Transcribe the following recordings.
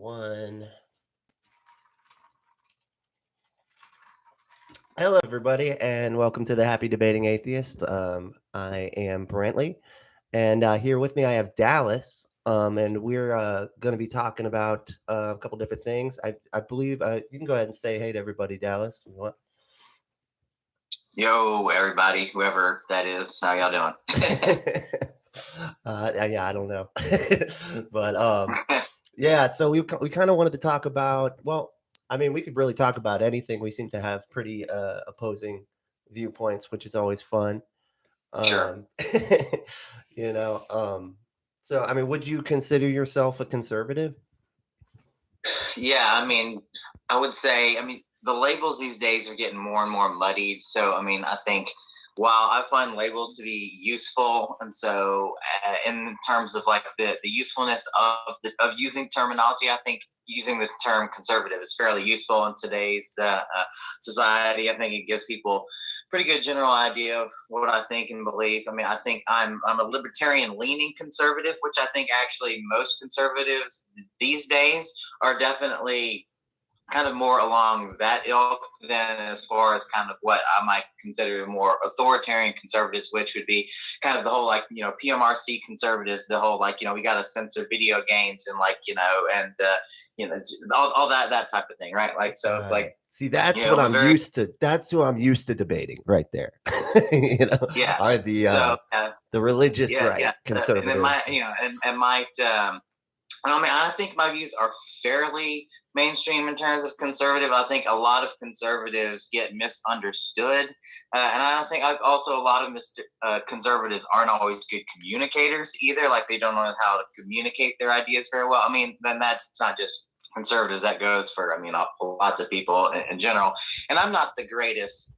One. Hello, everybody, and welcome to the Happy Debating Atheist. I am Brantley, and here with me I have Dallas, and we're going to be talking about a couple different things. I believe you can go ahead and say hey to everybody, Dallas. You want? Yo, everybody, whoever that is, how y'all doing? Yeah, I don't know, but yeah. So we kind of wanted to talk about. Well, I mean, we could really talk about anything. We seem to have pretty opposing viewpoints, which is always fun. Sure. Um, you know. So I mean, would you consider yourself a conservative? Yeah, I would say, the labels these days are getting more and more muddied. So, I think while I find labels to be useful, and so in terms of like the usefulness of using terminology, I think using the term conservative is fairly useful in today's society. I think it gives people pretty good general idea of what I think and believe. I think I'm a libertarian leaning conservative, which I think actually most conservatives these days are definitely kind of more along that ilk than as far as kind of what I might consider more authoritarian conservatives, which would be kind of the whole PMRC conservatives, the whole we got to censor video games and all that type of thing, right? Like so it's like see, that's what I'm used to. That's who I'm used to debating right there. Yeah. Are the religious right conservatives? I think my views are fairly mainstream in terms of conservative. I think a lot of conservatives get misunderstood. And I think also a lot of conservatives aren't always good communicators either. Like they don't know how to communicate their ideas very well. Then that's not just conservatives, that goes for lots of people in general. And I'm not the greatest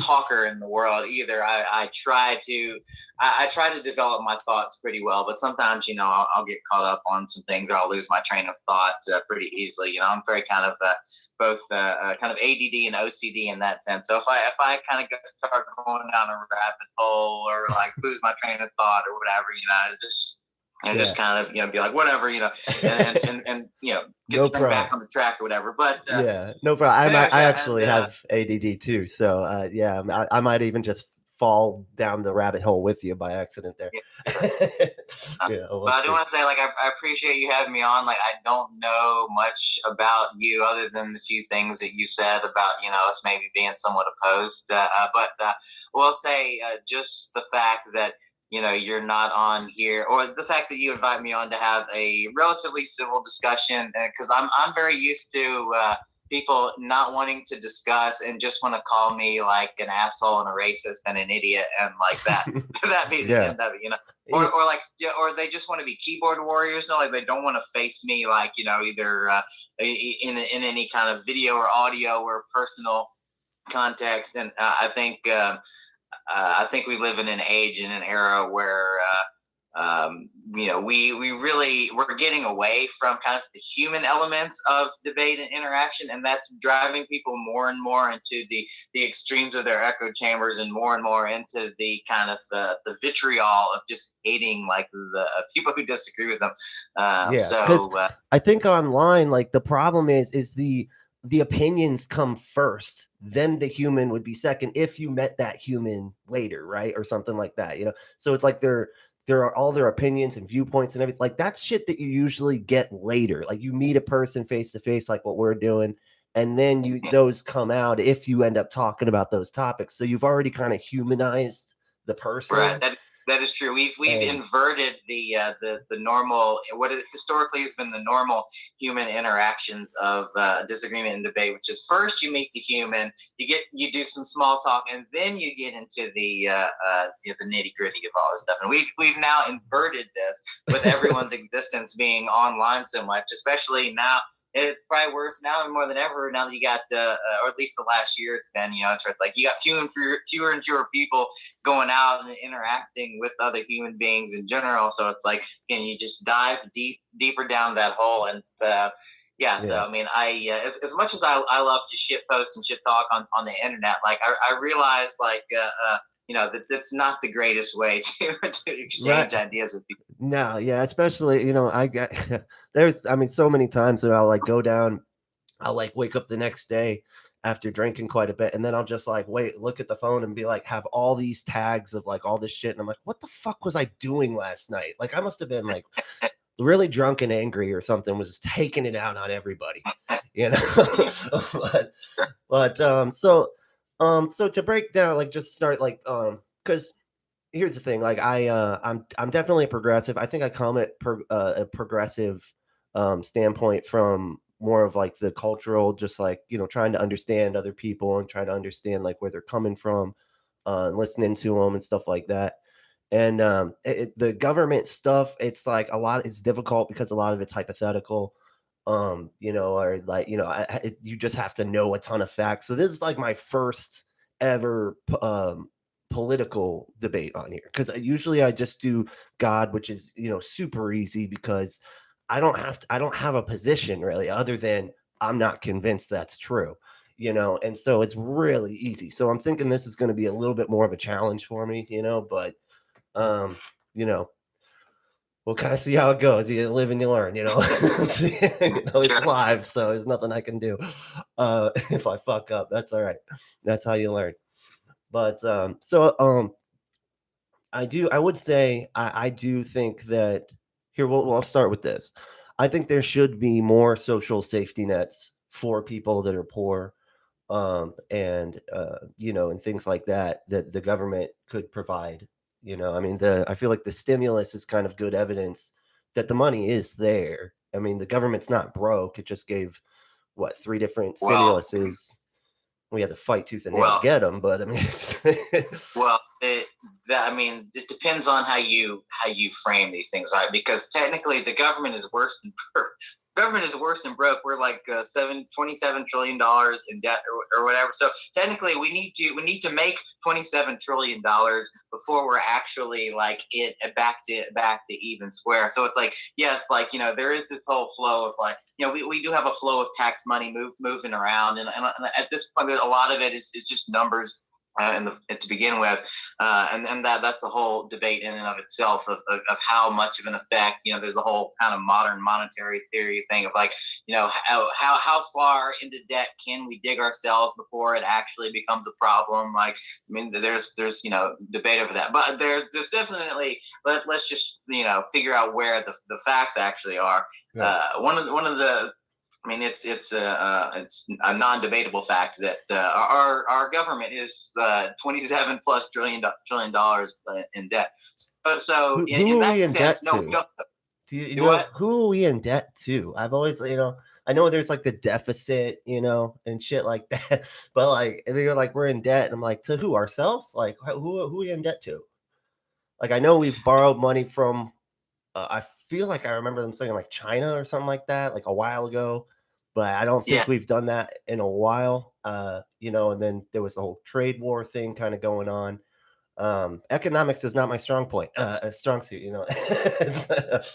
talker in the world either. I try to develop my thoughts pretty well, but sometimes I'll get caught up on some things, or I'll lose my train of thought pretty easily. I'm very kind of both kind of ADD and OCD in that sense. So if I kind of start going down a rabbit hole or like lose my train of thought or whatever, just kind of be like whatever, and get no the train back on the track or whatever. But yeah, no problem. I actually have ADD too, so yeah, I might even just fall down the rabbit hole with you by accident there. Yeah, but I do want to say, I appreciate you having me on. Like, I don't know much about you other than the few things that you said about, us maybe being somewhat opposed. But we'll say just the fact that, you're not on here, or the fact that you invite me on to have a relatively civil discussion, because I'm very used to people not wanting to discuss and just want to call me like an asshole and a racist and an idiot and like that. That be the end of it, or they just want to be keyboard warriors. Like they don't want to face me like either in any kind of video or audio or personal context. And I think we live in an age and an era where we're getting away from kind of the human elements of debate and interaction, and that's driving people more and more into the extremes of their echo chambers and more into the kind of the vitriol of just hating like the people who disagree with them. I think online, like the problem is the opinions come first, then the human would be second if you met that human later, right? Or something like that, So it's like there are all their opinions and viewpoints and everything. Like that's shit that you usually get later. Like you meet a person face to face, like what we're doing, and then those come out if you end up talking about those topics. So you've already kind of humanized the person. Right. That is true. We've inverted the normal, what historically has been the normal human interactions of disagreement and debate, which is first you meet the human, you do some small talk, and then you get into the nitty gritty of all this stuff. And we've now inverted this with everyone's existence being online so much, especially now. It's probably worse now more than ever. Now that you got, or at least the last year, it's been, it's like you got fewer and fewer people going out and interacting with other human beings in general. So it's like, you just dive deeper down that hole. And So I as much as I love to shit post and shit talk on the internet, like I realize that's not the greatest way to exchange ideas with people. No, yeah, especially, I get so many times that I'll like go down, I'll like wake up the next day after drinking quite a bit, and then I'll just like look at the phone and be like, have all these tags of like all this shit, and I'm like, what the fuck was I doing last night? Like I must have been like really drunk and angry or something, was taking it out on everybody, but so to break down, like just start like because here's the thing, like I'm definitely a progressive. I think I come at a progressive standpoint from more of like the cultural, just like trying to understand other people and try to understand like where they're coming from, listening to them and stuff like that. And the government stuff, it's like it's difficult because a lot of it's hypothetical, or like you just have to know a ton of facts. So this is like my first ever political debate on here, because usually I just do God, which is super easy because I don't have a position really other than I'm not convinced that's true, and so it's really easy. So I'm thinking this is going to be a little bit more of a challenge for me, but um, you know, we'll kind of see how it goes. You live and you learn, it's live, so there's nothing I can do. If I fuck up, that's all right. That's how you learn. But I would say I do think that here, I'll start with this. I think there should be more social safety nets for people that are poor, and things like that that the government could provide. I mean, I feel like the stimulus is kind of good evidence that the money is there. I mean, the government's not broke. It just gave what, three different Well, stimuluses. We had to fight tooth and nail to well, get them, but I mean, well, it depends on how you frame these things, right? Because technically, the government is worse than broke. We're like $27 trillion in debt or whatever. So technically, we need to make $27 trillion before we're actually like back to even square. So it's like, yes, like there is this whole flow of like we do have a flow of tax money moving around, and at this point, a lot of it is just numbers. To begin with, and that's a whole debate in and of itself of how much of an effect. There's a whole kind of modern monetary theory thing of like, how far into debt can we dig ourselves before it actually becomes a problem. Like, I mean, there's debate over that, but there's definitely let's just figure out where the facts actually are. Yeah. One of the I mean, it's a non-debatable fact that our government is $27+ trillion in debt. So in that sense, no. Do you know who are we in debt to? I've always, I know there's like the deficit, and shit like that, but like they're like we're in debt, and I'm like, to who? Ourselves? Like who are we in debt to? Like I know we've borrowed money from. I feel like I remember them saying like China or something like that, like a while ago. But I don't think we've done that in a while. And then there was the whole trade war thing kind of going on. Economics is not my strong point, a strong suit,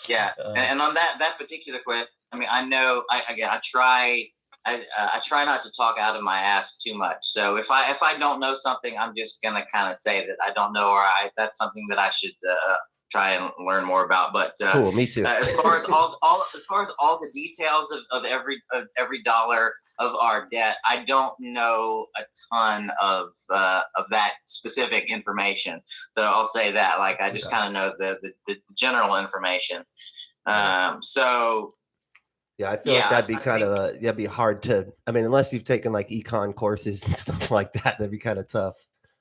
Yeah, and on that particular question, I mean, I know. I try. I try not to talk out of my ass too much. So if I don't know something, I'm just gonna kind of say that I don't know, or that's something that I should try and learn more about. But cool, me too. As far as all the details of every dollar of our debt, I don't know a ton of that specific information. So I'll say that, like, I just kind of know the general information. So yeah, I feel like that'd be that'd be hard to. I mean, unless you've taken like econ courses and stuff like that, that'd be kind of tough.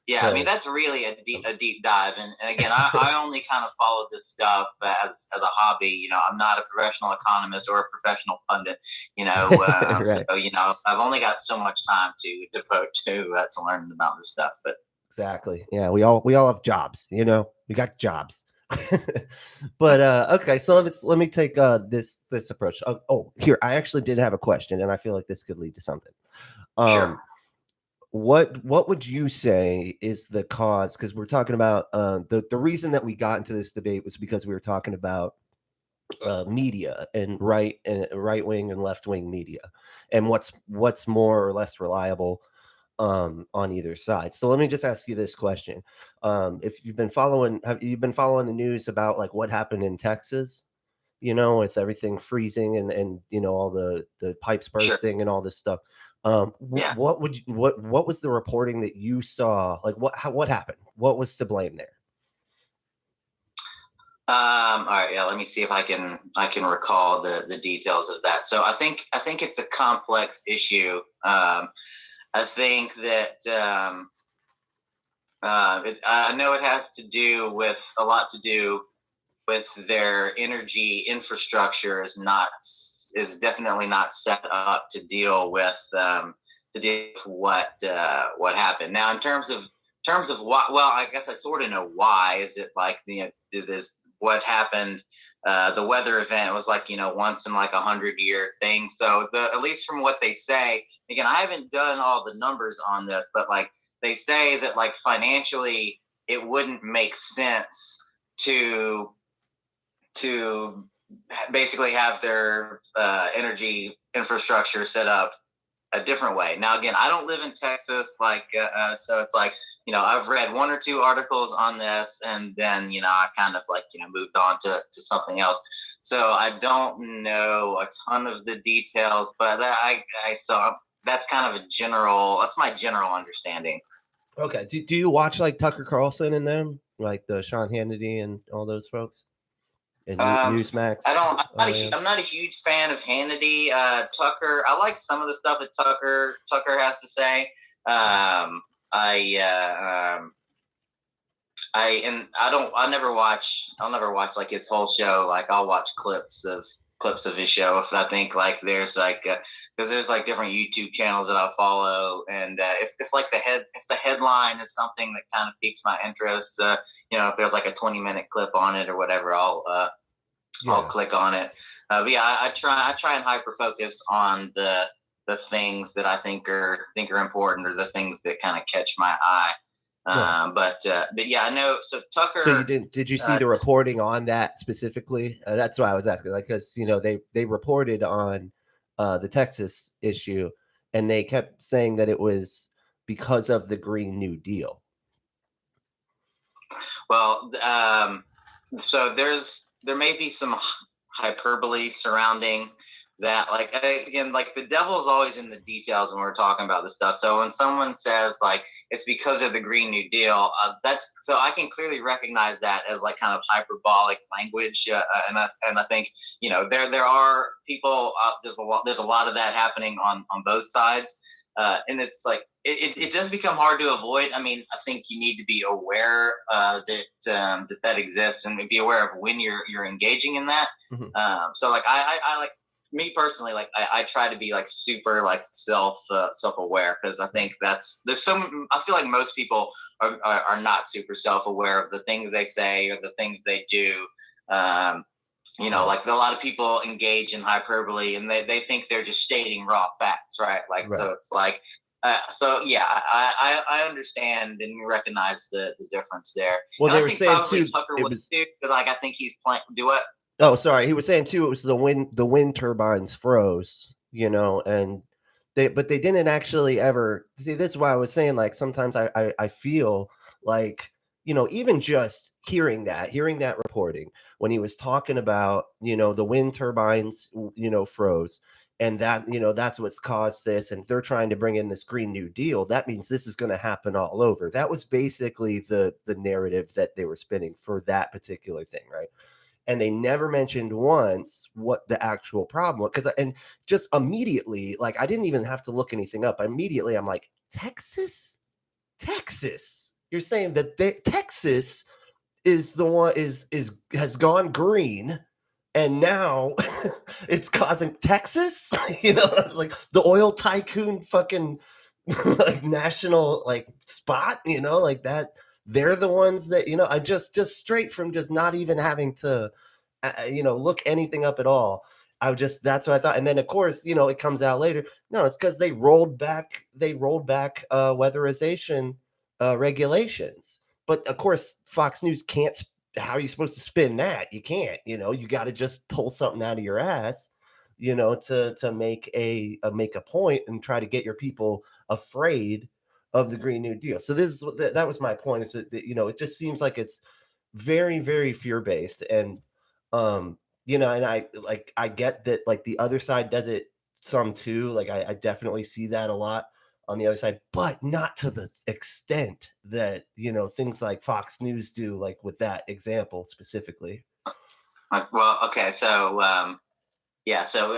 Yeah, I mean that's really a deep dive, and again, I only kind of follow this stuff as a hobby. I'm not a professional economist or a professional pundit. Right. So I've only got so much time to devote to learning about this stuff. But exactly, yeah, we all have jobs. We got jobs. But okay, so let me take this approach. Here, I actually did have a question, and I feel like this could lead to something. Sure. What would you say is the cause? Because we're talking about the reason that we got into this debate was because we were talking about media and right wing and left wing media, and what's more or less reliable. on either side. So let me just ask you this question. If you've been following, have you been following the news about like what happened in Texas, with everything freezing and all the pipes Sure. bursting and all this stuff? Yeah. What was the reporting that you saw? Like what happened? What was to blame there? All right. Yeah. Let me see if I can recall the details of that. So I think it's a complex issue. I think that I know it has to do with a lot to do with their energy infrastructure is definitely not set up to deal with what happened. Now, in terms of why, well, I guess I sort of know why. Is it like this what happened? The weather event was like once in like 100-year thing. So at least from what they say, again, I haven't done all the numbers on this, but like they say that like financially it wouldn't make sense to to basically have their energy infrastructure set up a different way. Now, again, I don't live in Texas, so it's like I've read one or two articles on this, and then I kind of like moved on to something else. So I don't know a ton of the details, but I saw that's kind of that's my general understanding. Okay. Do you watch like Tucker Carlson and them, like the Sean Hannity and all those folks, and I Newsmax? don't. Yeah. I'm not a huge fan of Hannity. Tucker. I like some of the stuff that Tucker has to say. I I and I don't. I never watch. I'll never watch like his whole show. Like I'll watch clips of his show if I think like there's like because there's like different YouTube channels that I follow, and if the headline is something that kind of piques my interest, if there's like a 20-minute clip on it or whatever, I'll click on it. But yeah, I try and hyper focus on the things that I think are important, or the things that kind of catch my eye. But yeah, I know. So Tucker. So you did you see the reporting on that specifically? That's why I was asking, like, because they reported on the Texas issue, and they kept saying that it was because of the Green New Deal. Well, so there may be some hyperbole surrounding that. Like again, like the devil's always in the details when we're talking about this stuff. So when someone says like it's because of the Green New Deal, that's so I can clearly recognize that as like kind of hyperbolic language, and I think there are people. There's a lot of that happening on both sides. And it's like it does become hard to avoid. I mean, I think you need to be aware that exists, and be aware of when you're engaging in that. Mm-hmm. So like I like me personally, like I try to be like super like self-aware, because I think I feel like most people are not super self-aware of the things they say or the things they do. Like a lot of people engage in hyperbole, and they think they're just stating raw facts, right? Like, Right. so it's like, so yeah, I understand and recognize the difference there. Well, And they I were think saying probably too, Tucker it would was. too, but like I think he's playing. Do what? Oh, sorry. He was saying too, it was the wind turbines froze, and but they didn't actually ever see. This is why I was saying, like, sometimes I feel like, even just hearing that reporting when he was talking about, the wind turbines, froze, and that's what's caused this, and they're trying to bring in this Green New Deal. That means this is going to happen all over. That was basically the narrative that they were spinning for that particular thing, right? And they never mentioned once what the actual problem was. And just immediately, like, I didn't even have to look anything up. Immediately, I'm like, Texas. You're saying that Texas is the one is has gone green, and now it's causing Texas, like the oil tycoon fucking like national like spot, like that. They're the ones that I just straight from just not even having to look anything up at all. That's what I thought. And then of course, it comes out later. No, it's because they rolled back weatherization regulations. But of course, Fox News can't. How are you supposed to spin that? You can't. You got to just pull something out of your ass, to make a point and try to get your people afraid of the Green New Deal. So this is what that was my point, is that, it just seems like it's very, very fear based. And and I get that, like, the other side does it some too. Like I definitely see that a lot on the other side, but not to the extent that, things like Fox News do, like with that example specifically. Well, okay, so yeah, so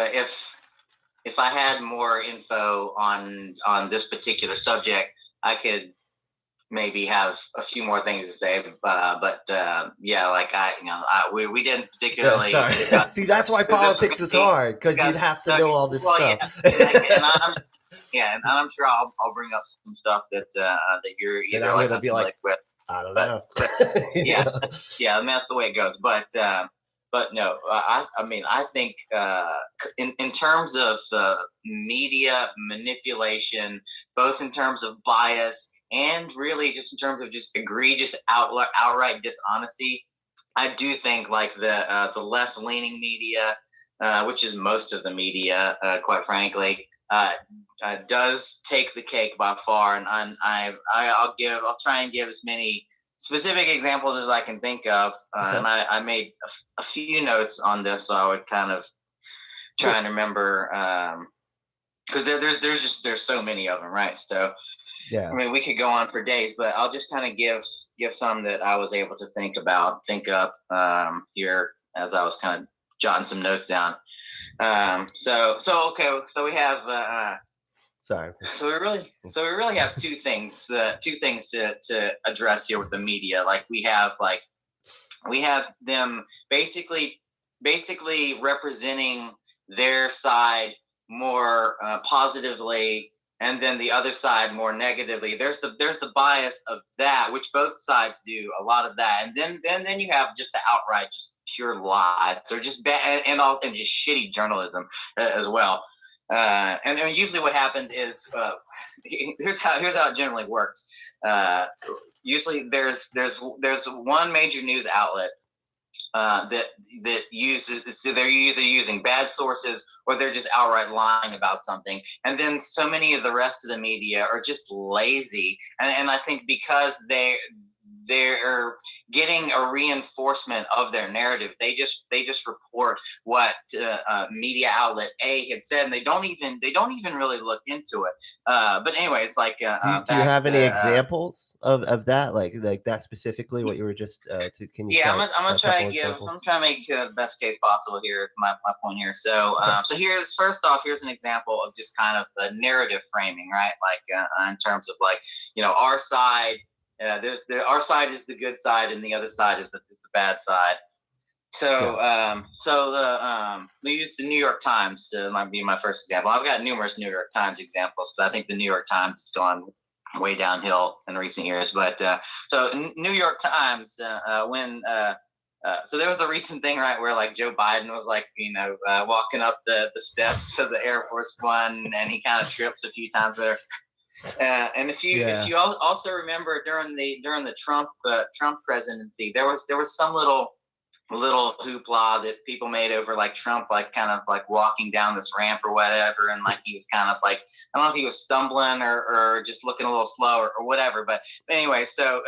if I had more info on this particular subject, I could maybe have a few more things to say. But yeah, like we didn't Yeah, particularly sorry. discuss See, that's why this politics is hard, because you'd have to know all this well, stuff. yeah, and I'm sure I'll bring up some stuff that you're Then either I'm like gonna be like, with. I don't But know. yeah, yeah, I mean, that's the way it goes. But no, I mean, I think in terms of media manipulation, both in terms of bias and really just in terms of just egregious outright dishonesty, I do think like the left leaning media, which is most of the media, quite frankly, does take the cake by far. And I'll try and give as many specific examples as I can think of. Okay. And I made a few notes on this, so I would kind of try and remember, because there's so many of them, right? So Yeah. I mean, we could go on for days, but I'll just kind of give some that I was able to think up here as I was kind of jotting some notes down. So okay, so we have. Sorry. So we really have two things to address here with the media. Like we have them basically representing their side more positively, and then the other side more negatively. There's the bias of that, which both sides do a lot of that, and then you have just the outright, just pure lies, or just bad and just shitty journalism as well. And then usually what happens is here's how it generally works. Usually there's one major news outlet that uses, so they're either using bad sources or they're just outright lying about something, and then so many of the rest of the media are just lazy, and I think because they're getting a reinforcement of their narrative, they just report what media outlet A had said, and they don't even really look into it. But anyways, like do you have any examples of that, like that specifically, what you were just can you I'm gonna try to make the best case possible here. It's my point here. So okay. So here's an example of just kind of the narrative framing, right? Like in terms of like, our side. Our side is the good side, and the other side is the bad side. So, we use the New York Times. Might be my first example. I've got numerous New York Times examples because I think the New York Times has gone way downhill in recent years. But so New York Times, so there was the recent thing, right, where like Joe Biden was like, walking up the steps of the Air Force One, and he kind of trips a few times there. And if you also remember during the Trump presidency, there was some little hoopla that people made over like Trump, like kind of like walking down this ramp or whatever, and like he was kind of like, I don't know if he was stumbling or just looking a little slow or whatever. But anyway, so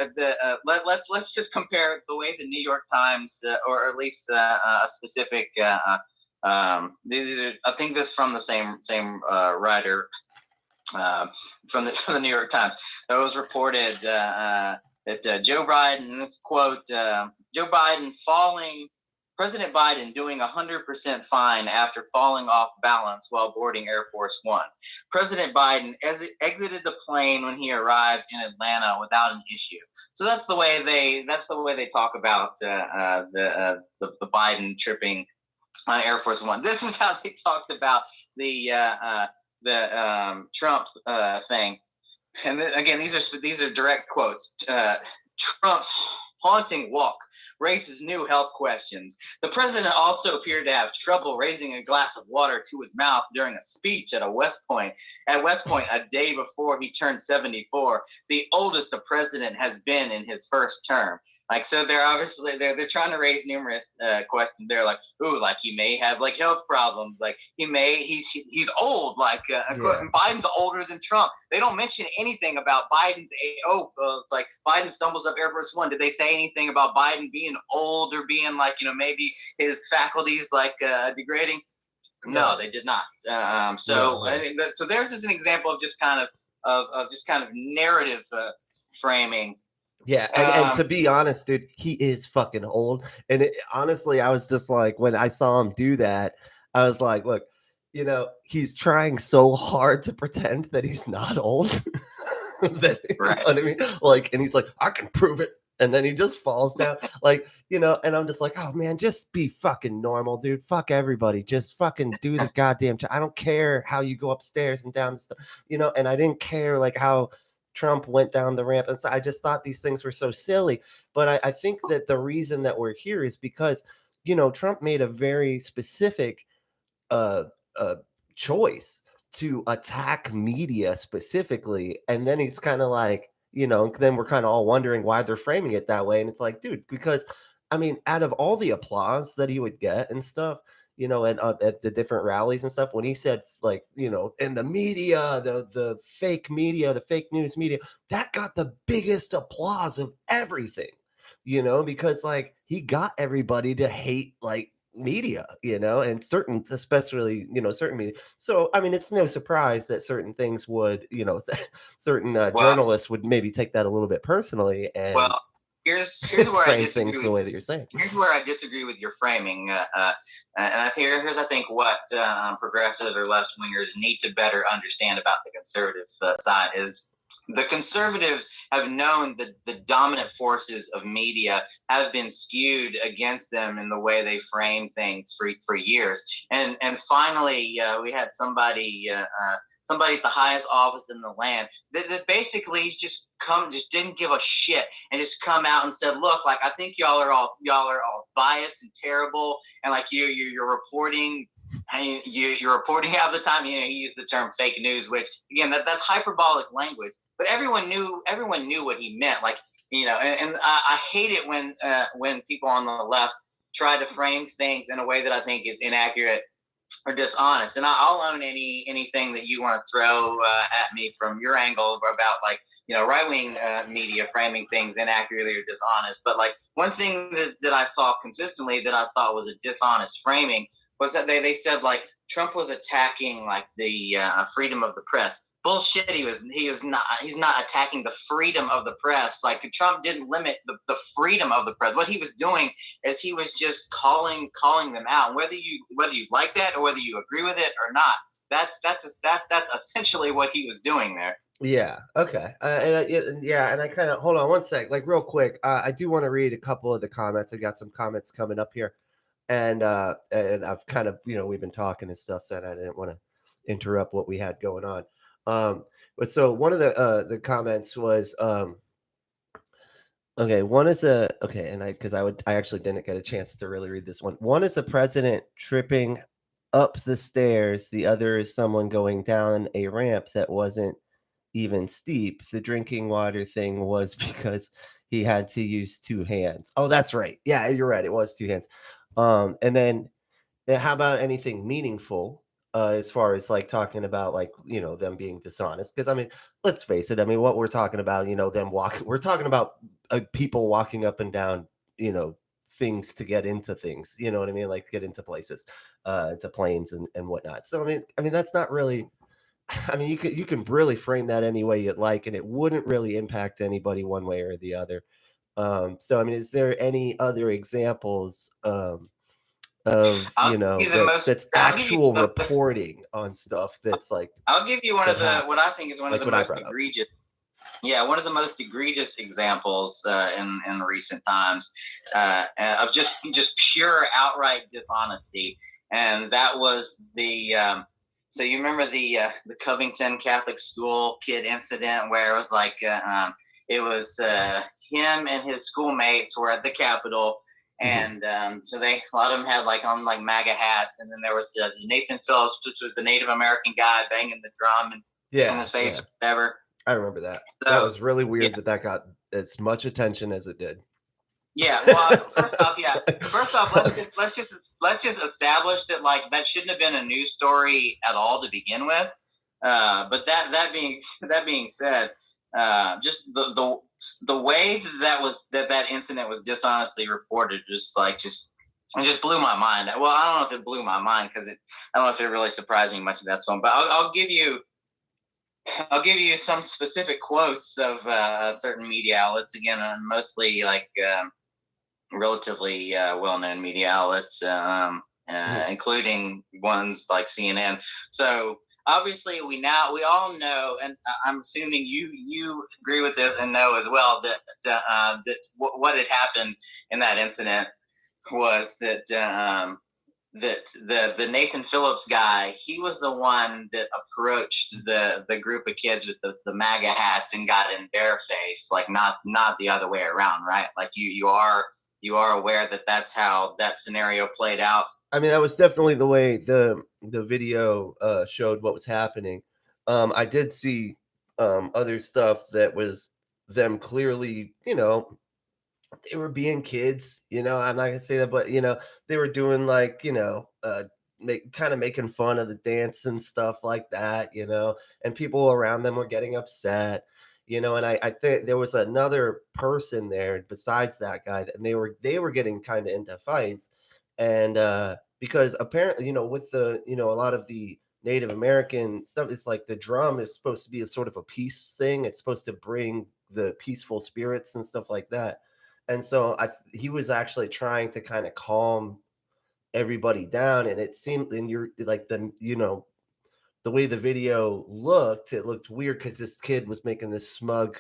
let's just compare the way the New York Times or at least a specific these are, I think this is from the same writer. From the New York Times, it was reported that Joe Biden, this quote, President Biden doing 100% fine after falling off balance while boarding Air Force One. President Biden exited the plane when he arrived in Atlanta without an issue. So that's the way they talk about the Biden tripping on Air Force One. This is how they talked about the Trump thing, and again, these are direct quotes. Trump's haunting walk raises new health questions. The president also appeared to have trouble raising a glass of water to his mouth during a speech at West Point a day before he turned 74, the oldest a president has been in his first term. Like, so they're obviously they're trying to raise numerous questions. They're like, ooh, like he may have like health problems. Like he's old. Like Biden's older than Trump. They don't mention anything about Biden's. It's like Biden stumbles up Air Force One. Did they say anything about Biden being old or being like maybe his faculties like degrading? No, they did not. So I mean, so there's just an example of just kind of just kind of narrative framing. Yeah, and to be honest, dude, he is fucking old. And honestly, I was just like, when I saw him do that, I was like, look, he's trying so hard to pretend that he's not old. That, right. You know what I mean? Like, and he's like, I can prove it. And then he just falls down, like, and I'm just like, oh man, just be fucking normal, dude. Fuck everybody. Just fucking do the goddamn I don't care how you go upstairs and down and stuff, and I didn't care like how Trump went down the ramp. And so I just thought these things were so silly. But I think that the reason that we're here is because, Trump made a very specific uh, choice to attack media specifically. And then he's kind of like, then we're kind of all wondering why they're framing it that way. And it's like, dude, because I mean, out of all the applause that he would get and stuff, and at the different rallies and stuff, when he said like, in the media, the fake media, the fake news media, that got the biggest applause of everything, because like he got everybody to hate like media, and especially, certain media. So, I mean, it's no surprise that certain things would, certain journalists would maybe take that a little bit personally and here's where I disagree things the way that you're saying. Here's where I disagree with your framing, and I think what progressive or left wingers need to better understand about the conservative side is the conservatives have known that the dominant forces of media have been skewed against them in the way they frame things for years, and finally we had somebody at the highest office in the land that basically just didn't give a shit and just come out and said, look, like I think y'all are all biased and terrible, and like you're reporting. And you're reporting half the time. He used the term fake news, which again that's hyperbolic language. But everyone knew what he meant. Like and I hate it when people on the left try to frame things in a way that I think is inaccurate or dishonest. And I'll own anything that you want to throw at me from your angle about like right wing media framing things inaccurately or dishonest. But like one thing that I saw consistently that I thought was a dishonest framing was that they said like Trump was attacking like the freedom of the press. Bullshit. He's not attacking the freedom of the press. Like Trump didn't limit the freedom of the press. What he was doing is he was just calling them out. Whether you like that or whether you agree with it or not, that's essentially what he was doing there. Yeah. Okay. And I kind of hold on one sec, like real quick. I do want to read a couple of the comments. I got some comments coming up here, and I've kind of we've been talking and stuff, so I didn't want to interrupt what we had going on. But so one of the comments was okay. One is and I actually didn't get a chance to really read this one. One is a president tripping up the stairs. The other is someone going down a ramp that wasn't even steep. The drinking water thing was because he had to use two hands. Oh, that's right. Yeah, you're right. It was two hands. And then how about anything meaningful? As far as like talking about like them being dishonest, because I mean let's face it, I mean what we're talking about, them walking, we're talking about people walking up and down things to get into things, you know what I mean, like get into places, into planes and whatnot. So I mean that's not really, I mean you can really frame that any way you'd like and it wouldn't really impact anybody one way or the other. So I mean, is there any other examples of that's actual reporting on stuff that's like, I'll give you one of the what I think is one of the most egregious one of the most egregious examples in recent times of just pure outright dishonesty, and that was the so you remember the Covington Catholic school kid incident where it was like it was him and his schoolmates were at the Capitol. And so a lot of them had like on like MAGA hats, and then there was Nathan Phillips, which was the Native American guy banging the drum and in his face or whatever. I remember that. So, that was really weird that got as much attention as it did. Yeah. Well, first off, yeah. First off, let's just establish that like that shouldn't have been a news story at all to begin with. But that being said, just the way that incident was dishonestly reported, just it just blew my mind. Well, I don't know if it blew my mind because I don't know if it really surprised me much at that point. But I'll give you some specific quotes of certain media outlets again, mostly like relatively well-known media outlets, including ones like CNN. So obviously, we all know, and I'm assuming you agree with this and know as well that what had happened in that incident was that the Nathan Phillips guy, he was the one that approached the group of kids with the MAGA hats and got in their face, like not the other way around, right? Like you are aware that that's how that scenario played out. I mean, that was definitely the way the video showed what was happening. I did see other stuff that was them clearly, they were being kids, I'm not gonna say that, but they were doing like, kind of making fun of the dance and stuff like that, and people around them were getting upset, and I think there was another person there besides that guy, and they were getting kind of into fights, and because apparently, with the, a lot of the Native American stuff, it's like the drum is supposed to be a sort of a peace thing. It's supposed to bring the peaceful spirits and stuff like that. And so he was actually trying to kind of calm everybody down. And it seemed, and you're like, the way the video looked, it looked weird because this kid was making this smug,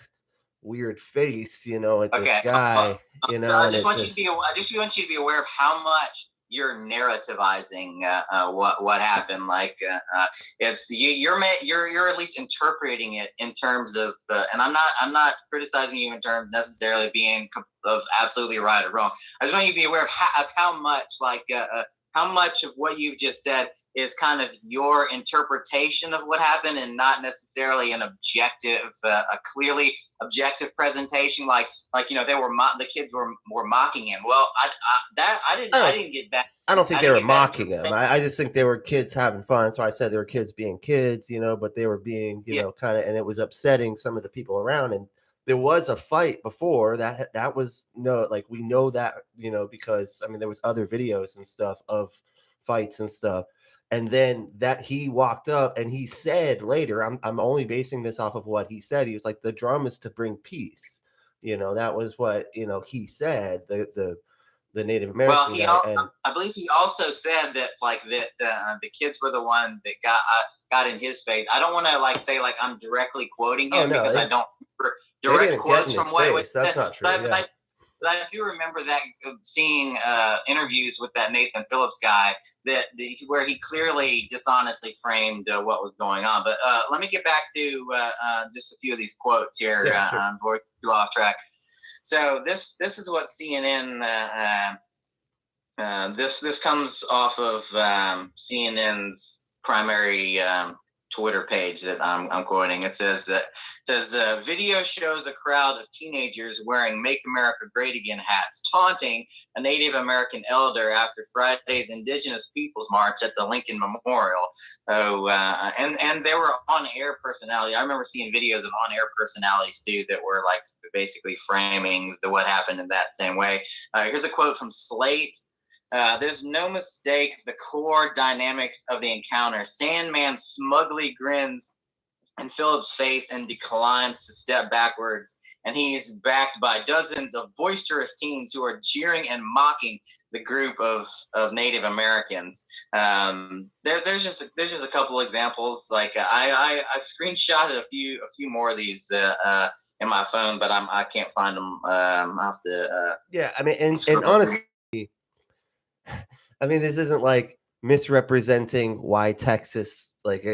weird face, at this Okay. guy, I and just it want you to just, be. I just want you to be aware of how much you're narrativizing what happened. Like it's you're at least interpreting it in terms of, and I'm not criticizing you in terms of necessarily being of absolutely right or wrong. I just want you to be aware of how much how much of what you've just said is kind of your interpretation of what happened and not necessarily an objective, a clearly objective presentation. Like they were the kids were mocking him. Well, I didn't get that. I don't think I they didn't were get that mocking him. interpretation. I just think they were kids having fun. That's why I said they were kids being kids, but they were being, Yeah. kind of, and it was upsetting some of the people around. And there was a fight before that was no, like we know that, because I mean, there was other videos and stuff of fights and stuff. And then that he walked up and he said later, I'm only basing this off of what he said. He was like, the drum is to bring peace. That was what, he said, the Native Well, American guy. And I believe he also said that the kids were the one that got in his face. I don't want to say like I'm directly quoting oh him no, because I don't remember they direct didn't get quotes in from his what face. That's not true. Yeah. but I do remember that seeing interviews with that Nathan Phillips guy where he clearly dishonestly framed what was going on. But let me get back to just a few of these quotes here Yeah, sure. before we go off track. So this is what CNN. This comes off of CNN's primary Twitter page that I'm quoting. It says video shows a crowd of teenagers wearing "Make America Great Again" hats, taunting a Native American elder after Friday's Indigenous Peoples March at the Lincoln Memorial. Oh, and they were on-air personality. I remember seeing videos of on-air personalities too that were like basically framing what happened in that same way. Here's a quote from Slate. There's no mistake the core dynamics of the encounter. Sandman smugly grins in Philip's face and declines to step backwards. And he's backed by dozens of boisterous teens who are jeering and mocking the group of Native Americans. There's just a couple examples. Like I screenshotted a few more of these in my phone, but I can't find them. I have to. Yeah, I mean, and honestly, I mean, this isn't like misrepresenting why Texas, like,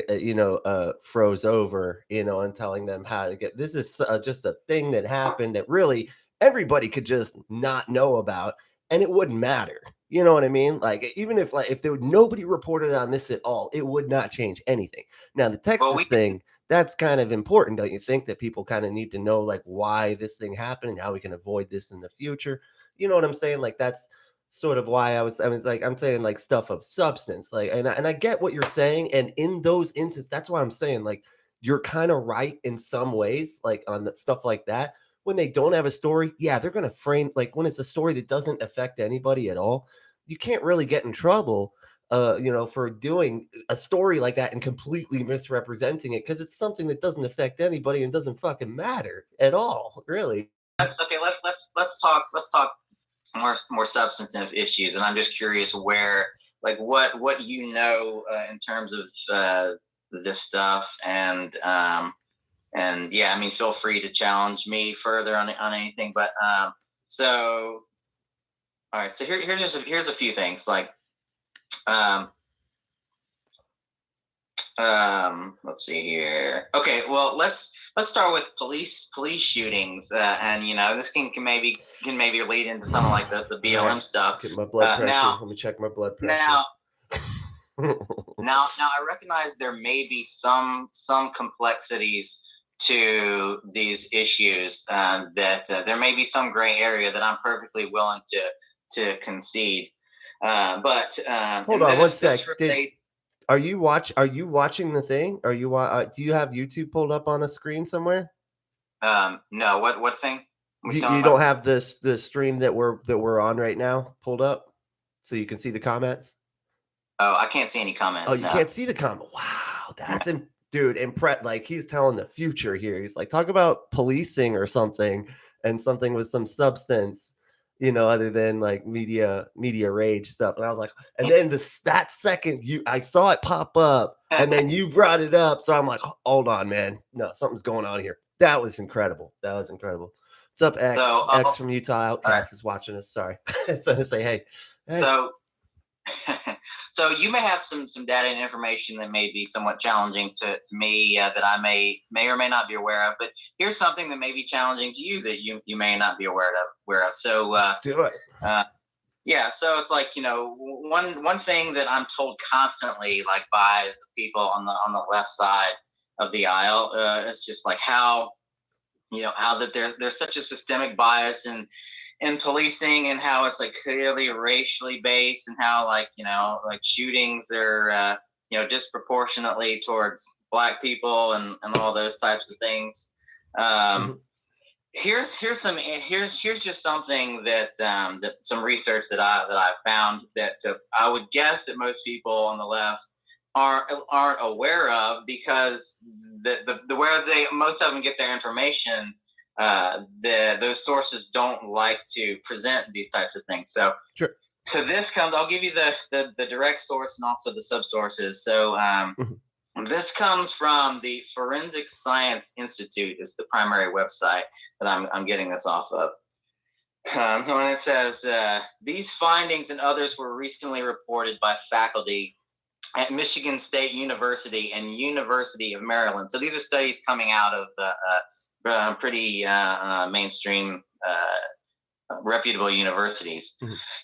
froze over, and telling them how to get. This is just a thing that happened that really everybody could just not know about, and it wouldn't matter. You know what I mean? Like, even if there nobody reported on this at all, it would not change anything. Now, the Texas thing, that's kind of important, don't you think? That people kind of need to know like why this thing happened and how we can avoid this in the future. you know what I'm saying? Like that's sort of why I was like, I'm saying like stuff of substance, like, and I get what you're saying, and in those instances, that's why I'm saying like you're kind of right in some ways, like on the stuff like that. When they don't have a story, yeah, they're gonna frame like when it's a story that doesn't affect anybody at all, you can't really get in trouble, for doing a story like that and completely misrepresenting it because it's something that doesn't affect anybody and doesn't fucking matter at all, really. That's okay. Let's talk more substantive issues, and I'm just curious where, like, what in terms of this stuff, and yeah, I mean, feel free to challenge me further on anything. But so all right, so here's a few things like um, let's see here. Okay, well, let's start with police shootings, and this can maybe lead into some of like the BLM Right. stuff. Get my blood pressure. Now, Let me check my blood pressure. now, now, I recognize there may be some complexities to these issues, that there may be some gray area that I'm perfectly willing to concede. But Hold and on one this sec. relates. Are you watching the thing? Are you do you have YouTube pulled up on a screen somewhere? No, what thing? You don't have the stream that we're on right now pulled up so you can see the comments? Oh, I can't see any comments. Oh, you No. can't see the comment. Wow, that's dude, like he's telling the future here. He's like, talk about policing or something, and something with some substance, other than like media rage stuff. And I was like, and then that second I saw it pop up, and then you brought it up. So I'm like, hold on, man. No, something's going on here. That was incredible. What's up, X? So, X from Utah Outcast is watching us. Sorry. So to say, hey. So so you may have some data and information that may be somewhat challenging to me, that I may or may not be aware of. But here's something that may be challenging to you that you may not be aware of. So let's do it. Yeah, so it's like, one thing that I'm told constantly, like by the people on the left side of the aisle, it's just like how that there's such a systemic bias in policing, and how it's like clearly racially based, and how like shootings are disproportionately towards black people, and all those types of things. Here's just something that some research that I found that I would guess that most people on the left aren't aware of, because the where they most of them get their information, those sources don't like to present these types of things. So sure. So this comes. I'll give you the direct source and also the subsources. So this comes from the Forensic Science Institute. Is the primary website that I'm getting this off of. So when it says these findings and others were recently reported by faculty at Michigan State University and University of Maryland. So these are studies coming out of pretty mainstream, reputable universities.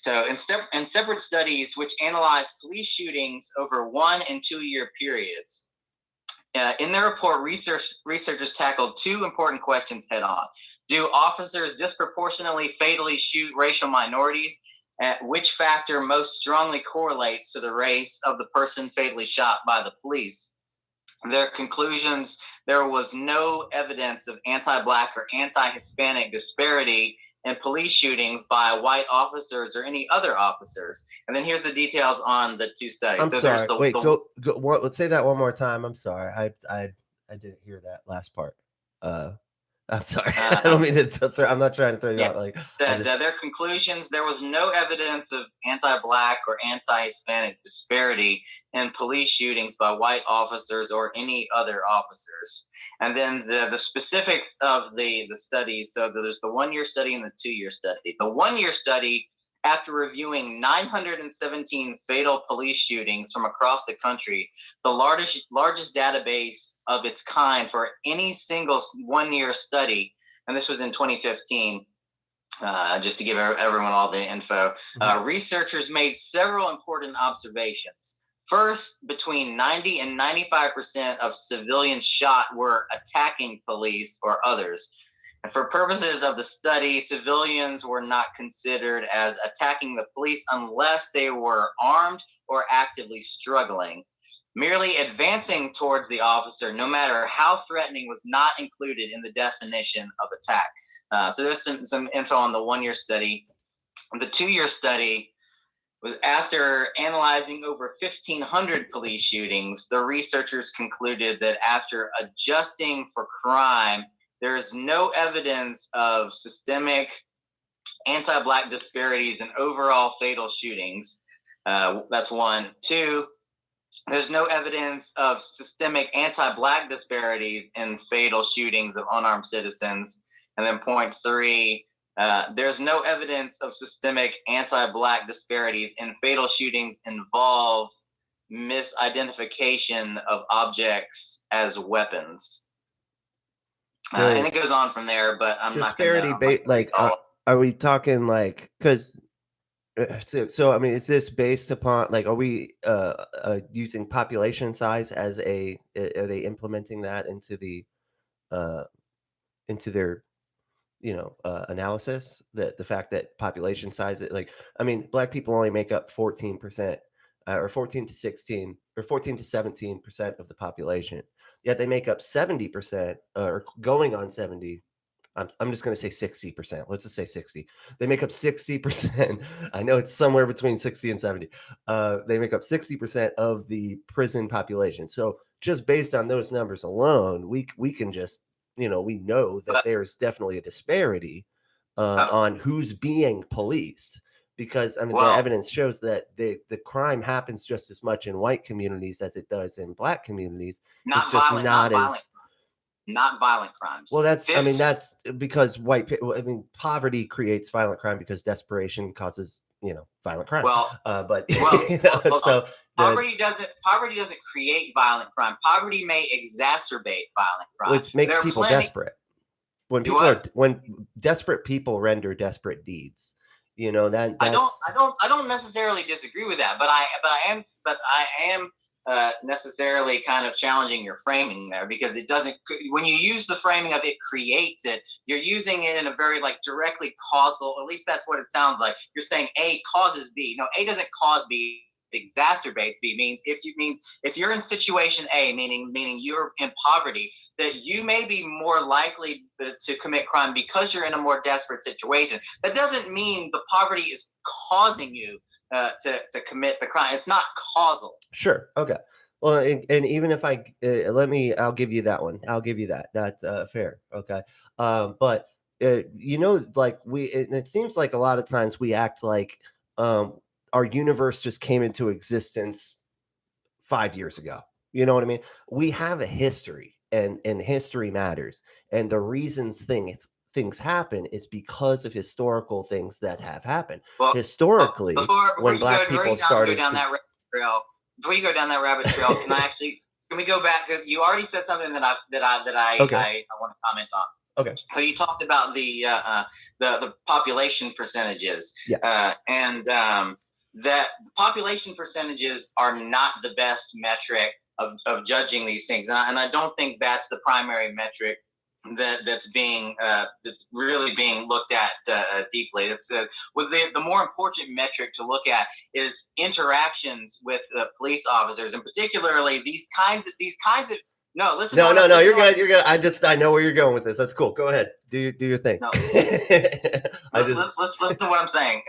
So in separate studies which analyze police shootings over 1 and 2 year periods, in their report, researchers tackled two important questions head on. Do officers disproportionately fatally shoot racial minorities? Which factor most strongly correlates to the race of the person fatally shot by the police? Their conclusions: there was no evidence of anti-Black or anti-Hispanic disparity in police shootings by white officers or any other officers. And then here's the details on the two studies. I'm sorry. Wait, go. Let's say that one more time. I'm sorry. I didn't hear that last part. I'm sorry. I don't mean to I'm not trying to throw you out. Like their conclusions: there was no evidence of anti-Black or anti-Hispanic disparity in police shootings by white officers or any other officers. And then the specifics of the studies. So there's the 1 year study and the 2 year study. The 1 year study, after reviewing 917 fatal police shootings from across the country, the largest database of its kind for any single 1 year study, and this was in 2015, just to give everyone all the info, researchers made several important observations. First, between 90 and 95% of civilians shot were attacking police or others. For purposes of the study, civilians were not considered as attacking the police unless they were armed or actively struggling. Merely advancing towards the officer, no matter how threatening, was not included in the definition of attack. So there's some info on the 1-year study. The 2-year study was after analyzing over 1,500 police shootings. The researchers concluded that after adjusting for crime, there is no evidence of systemic anti-Black disparities in overall fatal shootings. That's 1. 2, there's no evidence of systemic anti-Black disparities in fatal shootings of unarmed citizens. And then point 3, there's no evidence of systemic anti-Black disparities in fatal shootings involved misidentification of objects as weapons. And it goes on from there, but I'm disparity not going to like are we talking like because so I mean, is this based upon like, are we using population size as are they implementing that into their analysis, that the fact that population size, like, I mean, Black people only make up 14%, or 14 to 16 or 14 to 17% of the population, yet they make up 70%, or going on 70. I'm just going to say 60%. Let's just say 60. They make up 60%. I know it's somewhere between 60 and 70. They make up 60% of the prison population. So just based on those numbers alone, we can just, we know that there's definitely a disparity on who's being policed. Because I mean, the evidence shows that the crime happens just as much in white communities as it does in Black communities. Not it's just violent, not violent crimes. Well, that's because poverty creates violent crime because desperation causes, violent crime. Poverty doesn't create violent crime. Poverty may exacerbate violent crime, which makes people desperate. When desperate people render desperate deeds, that's... I don't necessarily disagree with that, but I am necessarily kind of challenging your framing there, because it doesn't, when you use the framing of it creates it, you're using it in a very like directly causal, at least that's what it sounds like. You're saying A causes B. No, A doesn't cause B, it exacerbates B. Means if you're in situation A, meaning you're in poverty, that you may be more likely to commit crime because you're in a more desperate situation. That doesn't mean the poverty is causing you to commit the crime. It's not causal. Sure. Okay. Well, and even if I'll give you that one. I'll give you that. That's fair. Okay. But like it seems like a lot of times we act like our universe just came into existence 5 years ago. You know what I mean? We have a history, and history matters. And the reasons things happen is because of historical things that have happened. Historically, when Black people started before you go down that rabbit trail, can we go back? You already said something that I want to comment on. Okay. So you talked about the population percentages. Yeah. And that population percentages are not the best metric of judging these things, and I don't think that's the primary metric that's really being looked at deeply. It's the more important metric to look at is interactions with police officers, and particularly these kinds of. No, listen. No, you're good. You're good. I know where you're going with this. That's cool. Go ahead. Do your thing. No. Listen to what I'm saying.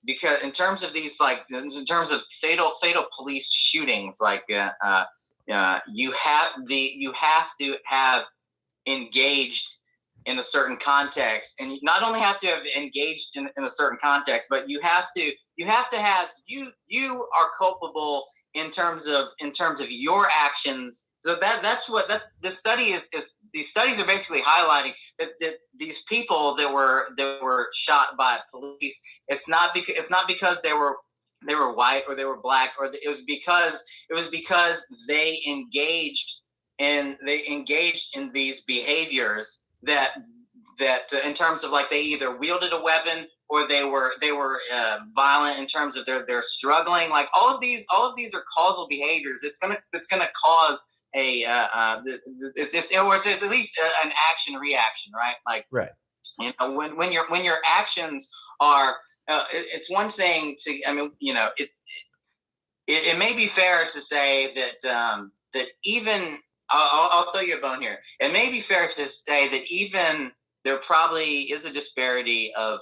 Because in terms of these, like in terms of fatal police shootings, like you have to have engaged in a certain context, and you not only have to have engaged in a certain context, but you have to have you are culpable in terms of your actions. So that's what this study is. These studies are basically highlighting that these people that were shot by police, it's not because they were white or they were Black, or it was because they engaged in these behaviors that in terms of like they either wielded a weapon or they were violent in terms of they're struggling. Like all of these are causal behaviors. It's gonna cause it's at least an action reaction, right? Like, right. You know, when your actions are, it's one thing to, I mean, you know, it may be fair to say that even I'll throw you a bone here. It may be fair to say that even there probably is a disparity of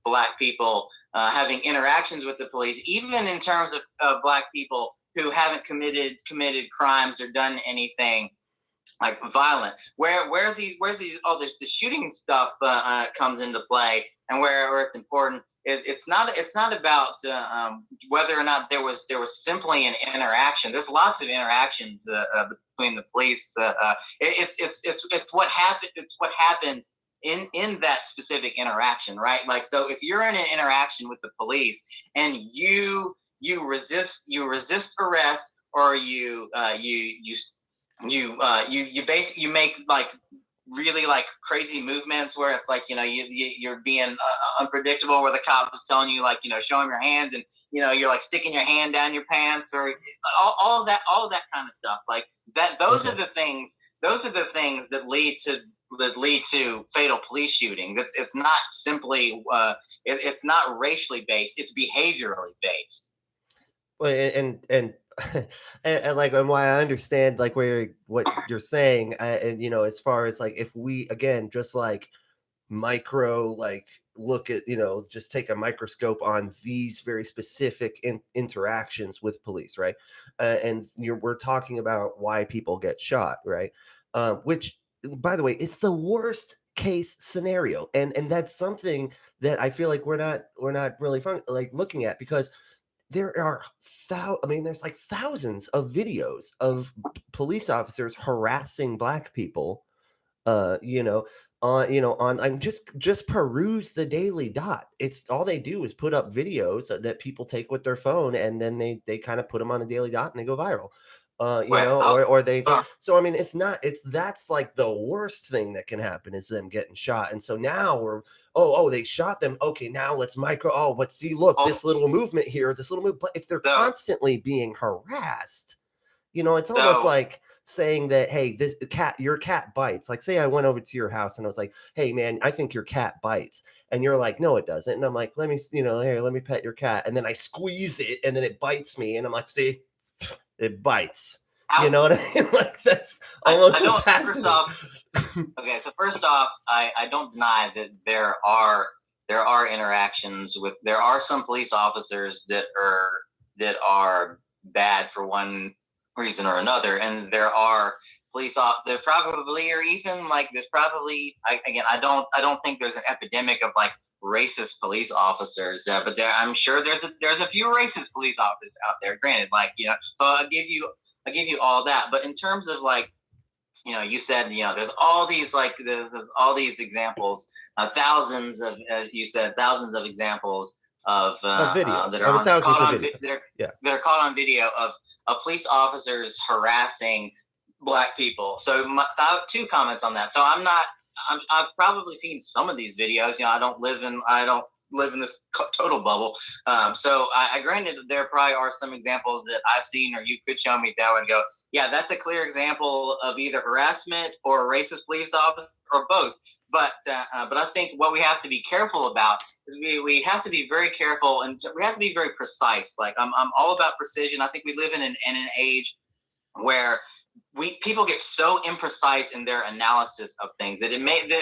black people having interactions with the police, even in terms of black people who haven't committed crimes or done anything like violent. Where these all the shooting stuff comes into play, and where it's important is it's not about whether or not there was simply an interaction. There's lots of interactions between the police. It's what happened. It's what happened in that specific interaction, right? Like, so if you're in an interaction with the police and you resist arrest, or you basically make like really like crazy movements where it's like, you know, you're being unpredictable, where the cop is telling you, like, you know, show him your hands, and, you know, you're like sticking your hand down your pants, or all of that kind of stuff like that. Those are the things that lead to fatal police shootings. It's not simply it's not racially based, it's behaviorally based. Well, and like, and why I understand like what you're saying, and you know, as far as like, if we again just like micro, like look at, you know, just take a microscope on these very specific interactions with police, right? And we're talking about why people get shot, right? Which, by the way, it's the worst case scenario, and that's something that I feel like we're not really like looking at, because there are I mean, there's like thousands of videos of police officers harassing black people, you know, on, and just peruse the Daily Dot. It's all they do is put up videos that people take with their phone, and then they kind of put them on the Daily Dot and they go viral. You know, or they so I mean, that's like the worst thing that can happen is them getting shot. And so now we're, they shot them, okay, now let's but see, look, this little movement here, this little move. But if they're constantly being harassed, you know, it's almost like saying that, hey, your cat bites. Like, say I went over to your house and I was like, hey man, I think your cat bites. And you're like, no, it doesn't. And I'm like, let me, you know, here, let me pet your cat. And then I squeeze it and then it bites me. And I'm like, see, it bites. You know what I mean? Like, that's almost what's happening. Okay, so first off, I don't deny that there are interactions with, there are some police officers that are bad for one reason or another, and there are there probably, or even like there's probably, I don't think there's an epidemic of like racist police officers, but I'm sure there's a few racist police officers out there. Granted, like, you know, so I'll give you all that. But in terms of like, you know, you said, you know, there's all these like there's all these examples, thousands of thousands of examples of videos that are caught on video of police officers harassing black people. So two comments on that. So I've probably seen some of these videos. You know, I don't live in this total bubble. So I granted there probably are some examples that I've seen, or you could show me that would go, yeah, that's a clear example of either harassment or a racist police officer, or both. But I think what we have to be careful about is we have to be very careful, and we have to be very precise. Like, I'm all about precision. I think we live in an age where people get so imprecise in their analysis of things that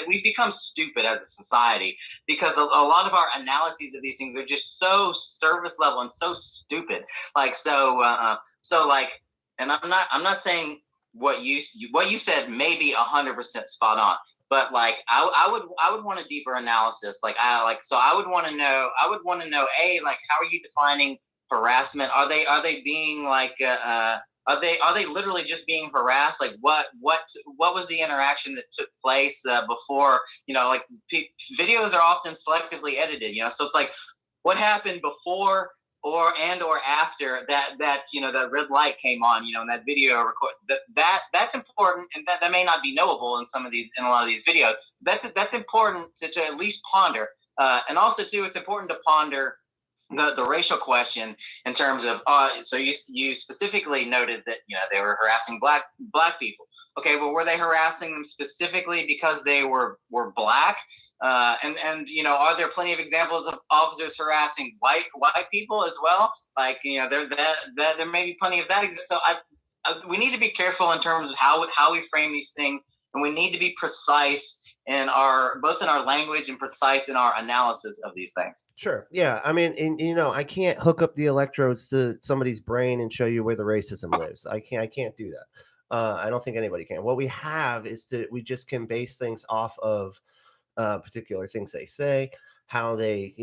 we become stupid as a society, because a lot of our analyses of these things are just so service level and so stupid. Like, so like, and I'm not saying what you said may be 100% spot on, but like I would want a deeper analysis. Like, I would want to know, like, how are you defining harassment? Are they being like are they literally just being harassed? Like, what was the interaction that took place before? You know, like, videos are often selectively edited. You know, so it's like, what happened before or after that you know, that red light came on, you know, in that video record. That's important, and that may not be knowable in a lot of these videos. That's important to at least ponder, and also too, it's important to ponder the racial question in terms of so you specifically noted that they were harassing black people. Okay, well, were they harassing them specifically because they were black? And are there plenty of examples of officers harassing white people as well? Like there may be plenty of that. So we need to be careful in terms of how we frame these things, and we need to be precise in both in our language and precise in our analysis of these things. Sure. Yeah. I mean, I can't hook up the electrodes to somebody's brain and show you where the racism lives. I can't do that. I don't think anybody can. What we have is we just can base things off of particular things they say, how they,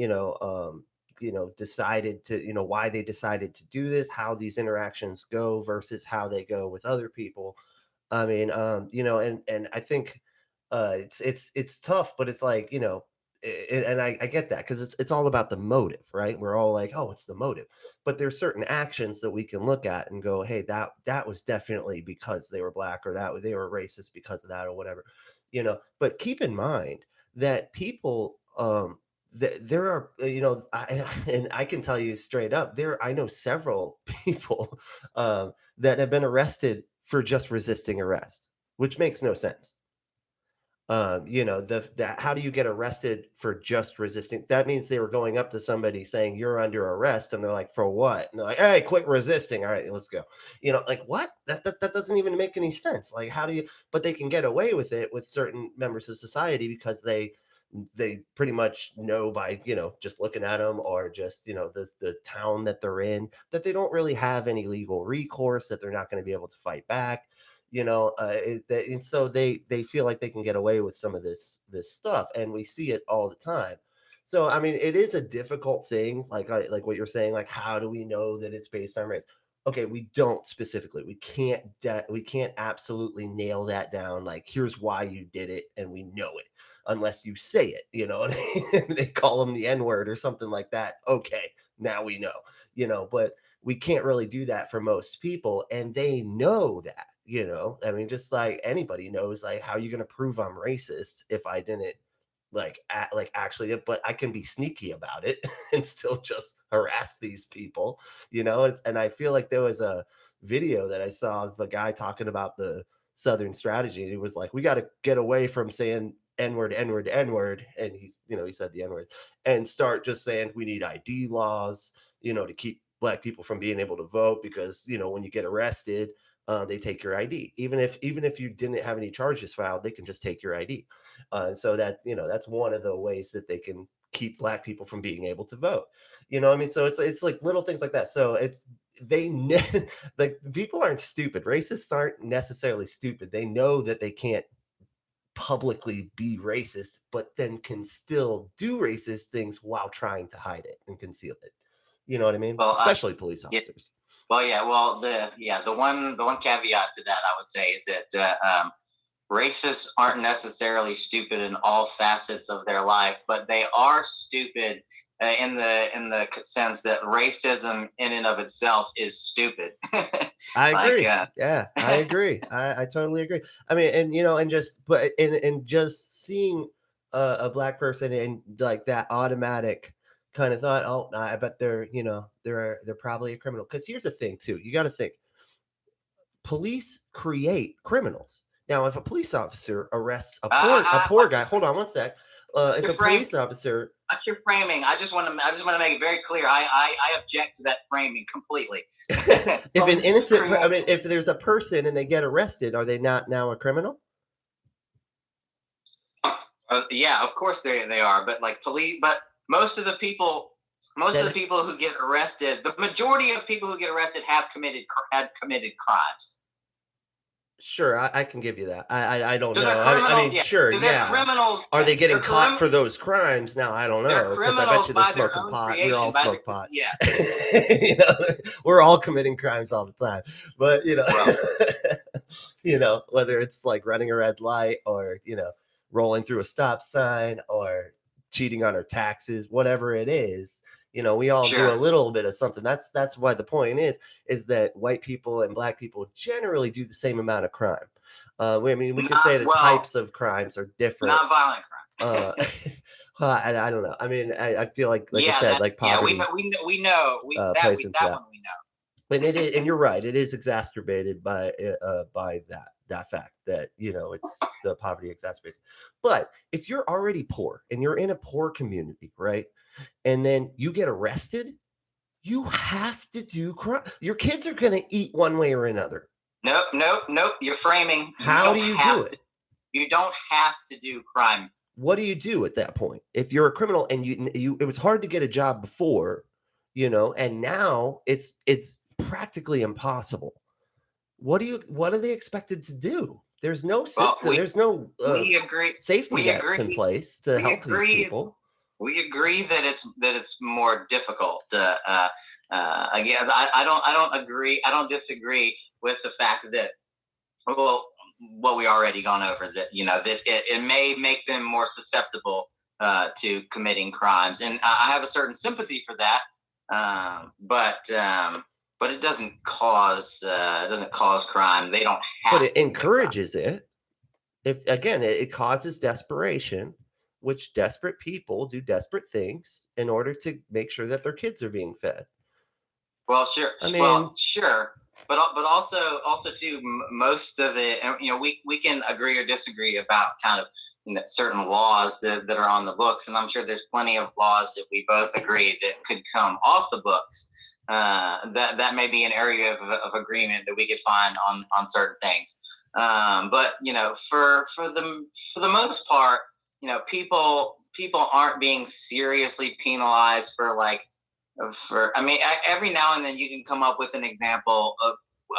decided to, why they decided to do this, how these interactions go versus how they go with other people. I mean, and I think it's tough, but it's like, and I get that because it's all about the motive, right? We're all like, oh, it's the motive, but there's certain actions that we can look at and go, hey, that was definitely because they were black, or that they were racist because of that, or whatever, But keep in mind that people, there are, and I can tell you straight up, I know several people that have been arrested for just resisting arrest, which makes no sense. How do you get arrested for just resisting? That means they were going up to somebody saying you're under arrest, and they're like, for what? And they're like, hey, quit resisting. All right, let's go. Like what? That doesn't even make any sense. Like, how do you? But they can get away with it with certain members of society because they pretty much know by just looking at them, or just the town that they're in, that they don't really have any legal recourse, that they're not going to be able to fight back, and so they feel like they can get away with some of this stuff, and we see it all the time. So I mean, it is a difficult thing, like what you're saying, like how do we know that it's based on race? Okay, we don't specifically, we can't absolutely nail that down, like here's why you did it and we know it, unless you say it, and they call them the n-word or something like that. Okay, now we know, but we can't really do that for most people, and they know that. I mean, just like anybody knows, like, how you going to prove I'm racist if I didn't actually, but I can be sneaky about it and still just harass these people, and I feel like there was a video that I saw of a guy talking about the Southern strategy, and he was like, we got to get away from saying n-word, n-word, n-word, and he said the n-word, and start just saying we need ID laws, to keep black people from being able to vote, because when you get arrested, they take your ID. Even if you didn't have any charges filed, they can just take your ID. So that's one of the ways that they can keep black people from being able to vote. I mean, so it's like little things like that. So like, people aren't stupid. Racists aren't necessarily stupid. They know that they can't publicly be racist, but then can still do racist things while trying to hide it and conceal it. You know what I mean? Well, Especially police yeah, officers. well, yeah. Well, the one caveat to that I would say is that racists aren't necessarily stupid in all facets of their life, but they are stupid in the sense that racism in and of itself is stupid. I like, agree. Yeah, I agree. I totally agree. I mean, and just but and just seeing a black person and like that automatic kind of thought, oh, I bet they're probably a criminal. Because here's the thing, too. You got to think, police create criminals. Now, if a police officer arrests a poor guy, hold on one sec. If a police officer That's your framing. I just want to make it very clear. I object to that framing completely. if an innocent, I mean, if there's a person and they get arrested, are they not now a criminal? Yeah, of course they are. But like police, but most of the people who get arrested, the majority of people who get arrested had committed crimes. Sure, I can give you that. I don't So know. they're criminals. I mean, Yeah. sure, So they're yeah. criminals. Are they getting caught criminals. for those crimes? Now, I don't They're know, because I bet criminals you they're by their smoking own pot. We creation. all smoke pot. Yeah. We're all committing crimes all the time. But Well, whether it's like running a red light, or rolling through a stop sign, or cheating on our taxes, whatever it is, we all do a sure. little bit of something. That's why the point is that white people and black people generally do the same amount of crime. I mean, we can say the types of crimes are different. Not violent crimes. I don't know. I mean, I feel like I Yeah, said, like poverty plays into that that. one we know. And it is, and you're right. It is exacerbated by that fact that it's the poverty exacerbates. But if you're already poor and you're in a poor community, right, and then you get arrested, you have to do crime. Your kids are going to eat one way or another. Nope. You're framing. How do you do it? You don't have to do crime. What do you do at that point if you're a criminal and you it was hard to get a job before, and now it's practically impossible. What are they expected to do? There's no system. There's no we agree safety nets in place to help these people. We agree that it's more difficult. Again, I don't agree. I don't disagree with the fact that, well, what we already gone over, that that it may make them more susceptible to committing crimes, and I have a certain sympathy for that. But it doesn't cause crime. They don't have. But it encourages it. If again, it causes desperation, which desperate people do desperate things in order to make sure that their kids are being fed. Well, sure. Sure. But also too, most of it, we can agree or disagree about kind of certain laws that are on the books, and I'm sure there's plenty of laws that we both agree that could come off the books. That may be an area of agreement that we could find on certain things. But for the most part, people aren't being seriously penalized for I mean, every now and then you can come up with an example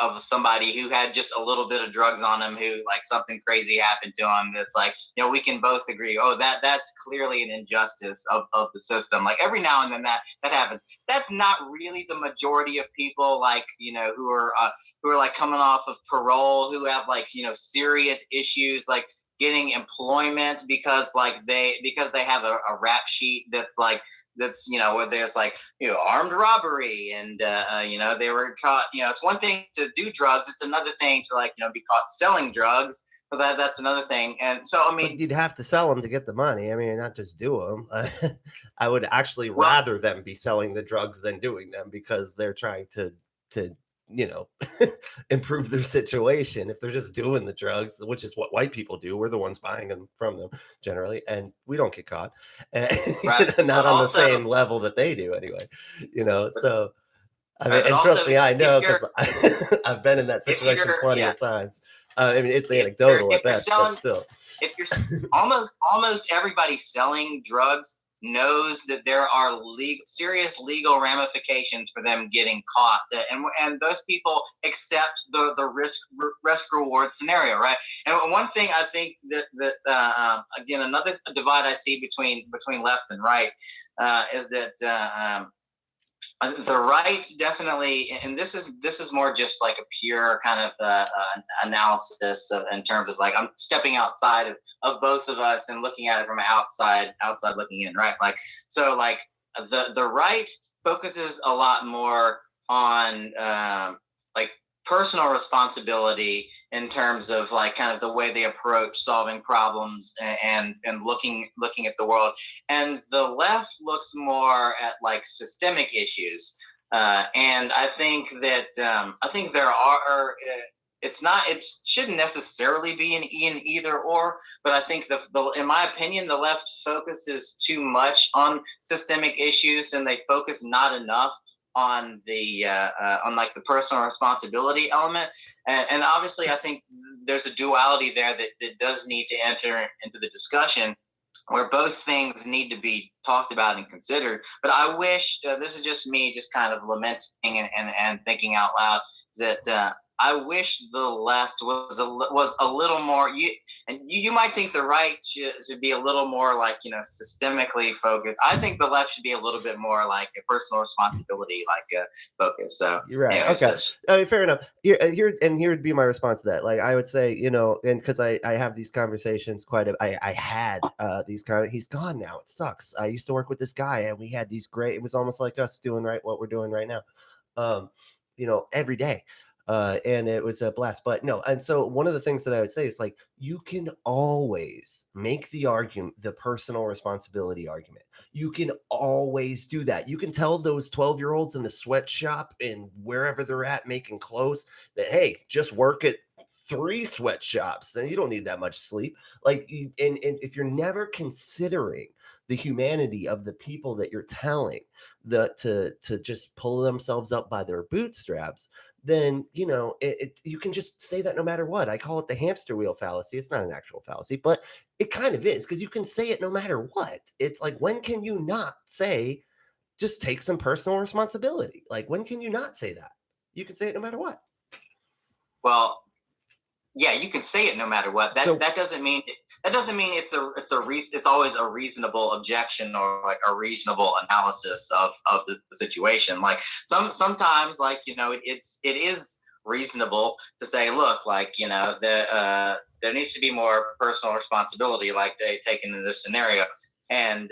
of somebody who had just a little bit of drugs on them, who something crazy happened to them. That's we can both agree, oh, that's clearly an injustice of the system. Every now and then that happens. That's not really the majority of people, who are coming off of parole, who have serious issues, getting employment because they have a rap sheet that's where there's armed robbery, and they were caught. It's one thing to do drugs, it's another thing to be caught selling drugs. So that's another thing. And so I mean, but you'd have to sell them to get the money. I mean, not just do them. I would actually rather them be selling the drugs than doing them, because they're trying to improve their situation. If they're just doing the drugs, which is what white people do, we're the ones buying them from them generally, and we don't get caught. Right. Not on the same level that they do anyway, so I mean, and trust me, I know, because I've been in that situation plenty of times. I mean, it's anecdotal at best, but still. If you're almost everybody selling drugs knows that there are serious legal ramifications for them getting caught, and those people accept the risk reward scenario, right? And one thing I think that again, another divide I see between left and right is that the right definitely, and this is more just a pure kind of analysis in terms of I'm stepping outside of both of us and looking at it from outside looking in, right? The right focuses a lot more on personal responsibility in terms of kind of the way they approach solving problems and looking at the world, and the left looks more at systemic issues, and I think that there are it shouldn't necessarily be an either or, but I think in my opinion, the left focuses too much on systemic issues, and they focus not enough on the personal responsibility element, and obviously I think there's a duality there that does need to enter into the discussion, where both things need to be talked about and considered. But I wish, this is just me just kind of lamenting and thinking out loud, that I wish the left was a little more. You might think the right should be a little more systemically focused. I think the left should be a little bit more a personal responsibility focus. So you're right. Anyways, okay, I mean, fair enough. Here would be my response to that. I would say, and because I have these conversations I had these he's gone now. It sucks. I used to work with this guy, and we had these great. It was almost like us doing what we're doing right now. Every day. And it was a blast. But no, and so one of the things that I would say is like you can always make the argument, the personal responsibility argument. You can always do that. You can tell those 12-year-olds in the sweatshop and wherever they're at making clothes that, hey, just work at 3 sweatshops and you don't need that much sleep. Like, and if you're never considering the humanity of the people that you're telling to just pull themselves up by their bootstraps, then you can just say that no matter what. I call it the hamster wheel fallacy. It's not an actual fallacy, but it kind of is, because you can say it no matter what. It's like, when can you not say, just take some personal responsibility? Like, when can you not say that? You can say it no matter what. Well, yeah, you can say it no matter what. That doesn't mean it's always a reasonable objection or like a reasonable analysis of the situation. Like sometimes, like, it is reasonable to say, look, like, there needs to be more personal responsibility, like they taken in this scenario. And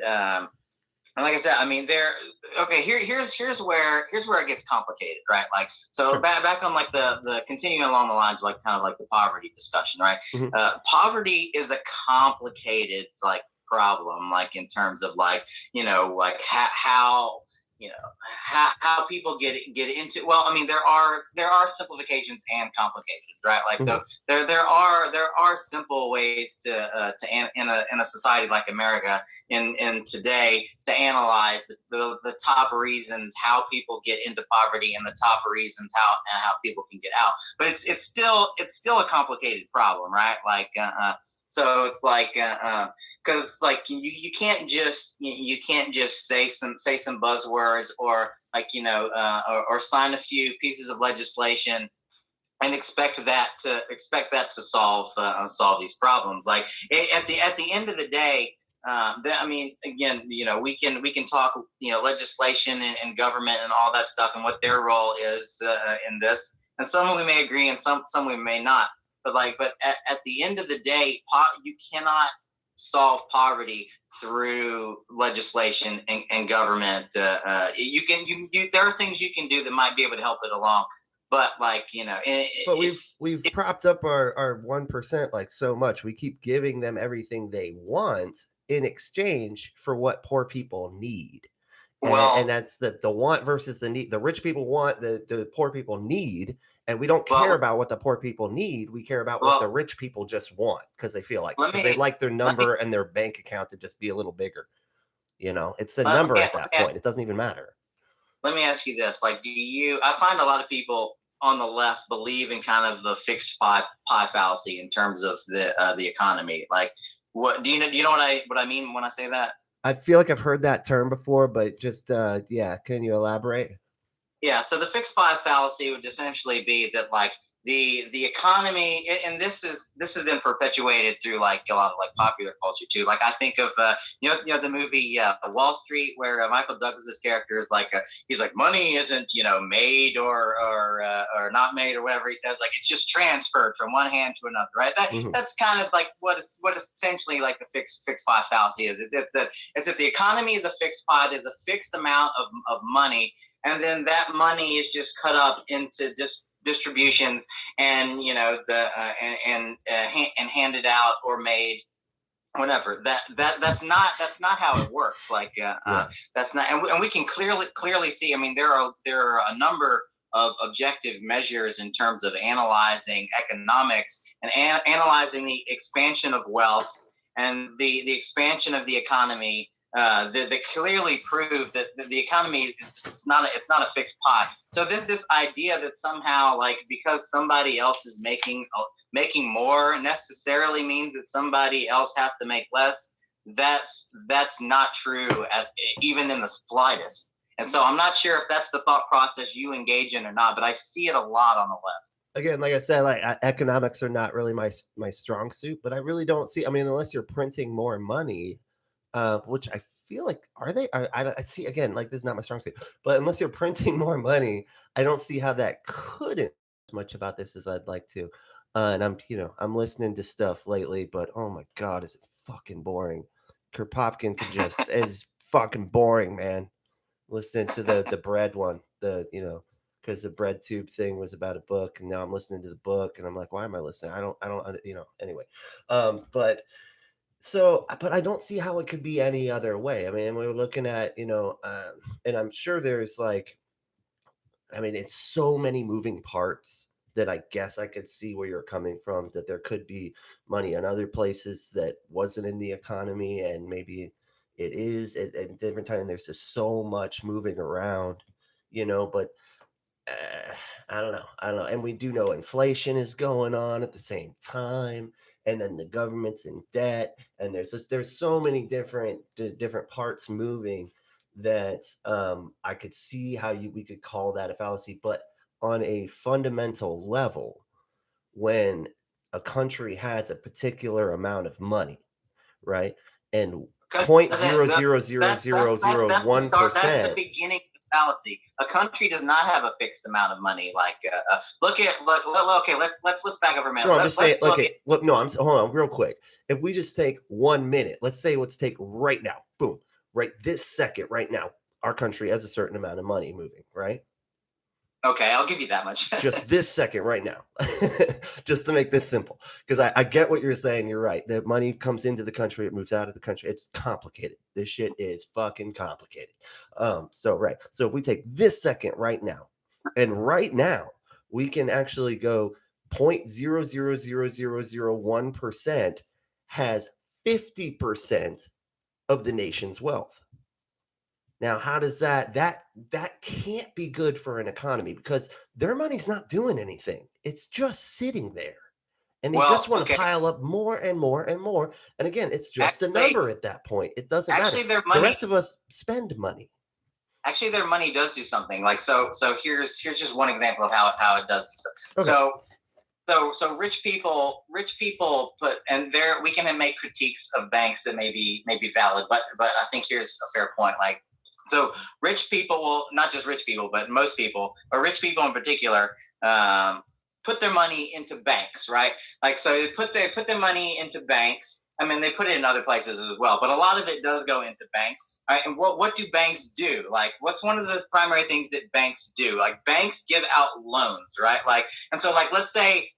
like I said, I mean, here's where it gets complicated, right? Like, so Sure. back on like the continuing along the lines of like kind of like the poverty discussion, right? Mhm. Poverty is a complicated like problem, like in terms of like, like how how people get into. Well, I mean, there are simplifications and complications, right? Like, so Mhm. there are simple ways to in a society like America in today to analyze the top reasons how people get into poverty and the top reasons how people can get out. But it's still a complicated problem, right? Like, so it's like, because like you can't just say some buzzwords, or like, or sign a few pieces of legislation and expect that to solve these problems. Like, at the end of the day, I mean, again, we can talk, legislation and government and all that stuff and what their role is in this, and some we may agree and some we may not. But at the end of the day, you cannot solve poverty through legislation and government. You can there are things you can do that might be able to help it along, but like, But we've propped up our 1% like so much. We keep giving them everything they want in exchange for what poor people need. And well, that's the want versus the need. The rich people want, the poor people need, and we don't care well, about what the poor people need. We care about what the well. rich people just want, because they feel like it, Let because they me like their let me number and their bank account to just be a little bigger. It's the number at that point. It doesn't even matter. let me ask you this: like, I find a lot of people on the left believe in kind of the fixed pie fallacy in terms of the economy. Like, what do you know? Do you know what I mean when I say that? I feel like I've heard that term before, but just yeah, can you elaborate? Yeah, so the fixed five fallacy would essentially be that, like, the economy, and this has been perpetuated through like a lot of like popular culture too. Like, I think of the movie Wall Street, where Michael Douglas's character is like, he's like, money isn't made or not made or whatever he says, like it's just transferred from one hand to another, right? Mhm. That's kind of like what essentially like the fixed five fallacy is. It's that the economy is a fixed pie. There's a fixed amount of money, and then that money is just cut up into distributions, and and handed out or made whatever. That's not how it works. Like, Yeah. that's not, and we can clearly see. I mean, there are a number of objective measures in terms of analyzing economics and analyzing the expansion of wealth and the expansion of the economy, that clearly prove that the economy it's not a fixed pie. So this idea that somehow, like, because somebody else is making more necessarily means that somebody else has to make less. That's not true, even in the slightest. And so I'm not sure if that's the thought process you engage in or not, but I see it a lot on the left. Again, like I said, like economics are not really my strong suit, but I really don't see. I mean, unless you're printing more money, which I feel like, are they? I see, again, like, this is not my strong suit, but unless you're printing more money, I don't see how that couldn't as much about this as I'd like to. And I'm listening to stuff lately, but oh my god, is it fucking boring? Kropotkin could just is fucking boring, man. Listening to the bread one, because the bread tube thing was about a book, and now I'm listening to the book, and I'm like, why am I listening? I don't, anyway. But but I don't see how it could be any other way. I mean, we're looking at, and I'm sure there's like, I mean, it's so many moving parts that I guess I could see where you're coming from, that there could be money in other places that wasn't in the economy, and maybe it is at different time. There's just so much moving around, but uh, I don't know. I don't know. And we do know inflation is going on at the same time, and then the government's in debt, and there's so many different parts moving that I could see how we could call that a fallacy. But on a fundamental level, when a country has a particular amount of money, right, and point zero zero zero zero zero that's the one start. That's the percent. beginning of the fallacy. A country does not have a fixed amount of money. Like, okay, let's back up for a minute. No, I'm just saying. Okay, look. No, hold on, real quick. If we just take 1 minute, let's take right now. Boom, right this second, right now, our country has a certain amount of money moving, right? Okay, I'll give you that much. Just this second, right now, just to make this simple, because I get what you're saying. You're right. The money comes into the country, it moves out of the country. It's complicated. This shit is fucking complicated. So right. So if we take this second right now, and right now we can actually go 0.0000001% has 50% of the nation's wealth. Now, how does that can't be good for an economy, because their money's not doing anything. It's just sitting there. And they just want to pile up more and more and more. And again, it's just a number at that point. It doesn't matter. The rest of us spend money. Actually, their money does do something. Like, so here's just one example of how it does do stuff. Okay. So rich people put, and there we can make critiques of banks that may be valid, but I think here's a fair point. Like, so rich people will, not just rich people, but most people, or rich people in particular, put their money into banks, right? Like, so they put their money into banks. I mean, they put it in other places as well, but a lot of it does go into banks. Right? And what do banks do? Like, what's one of the primary things that banks do? Like, banks give out loans, right? Like, and so like, let's say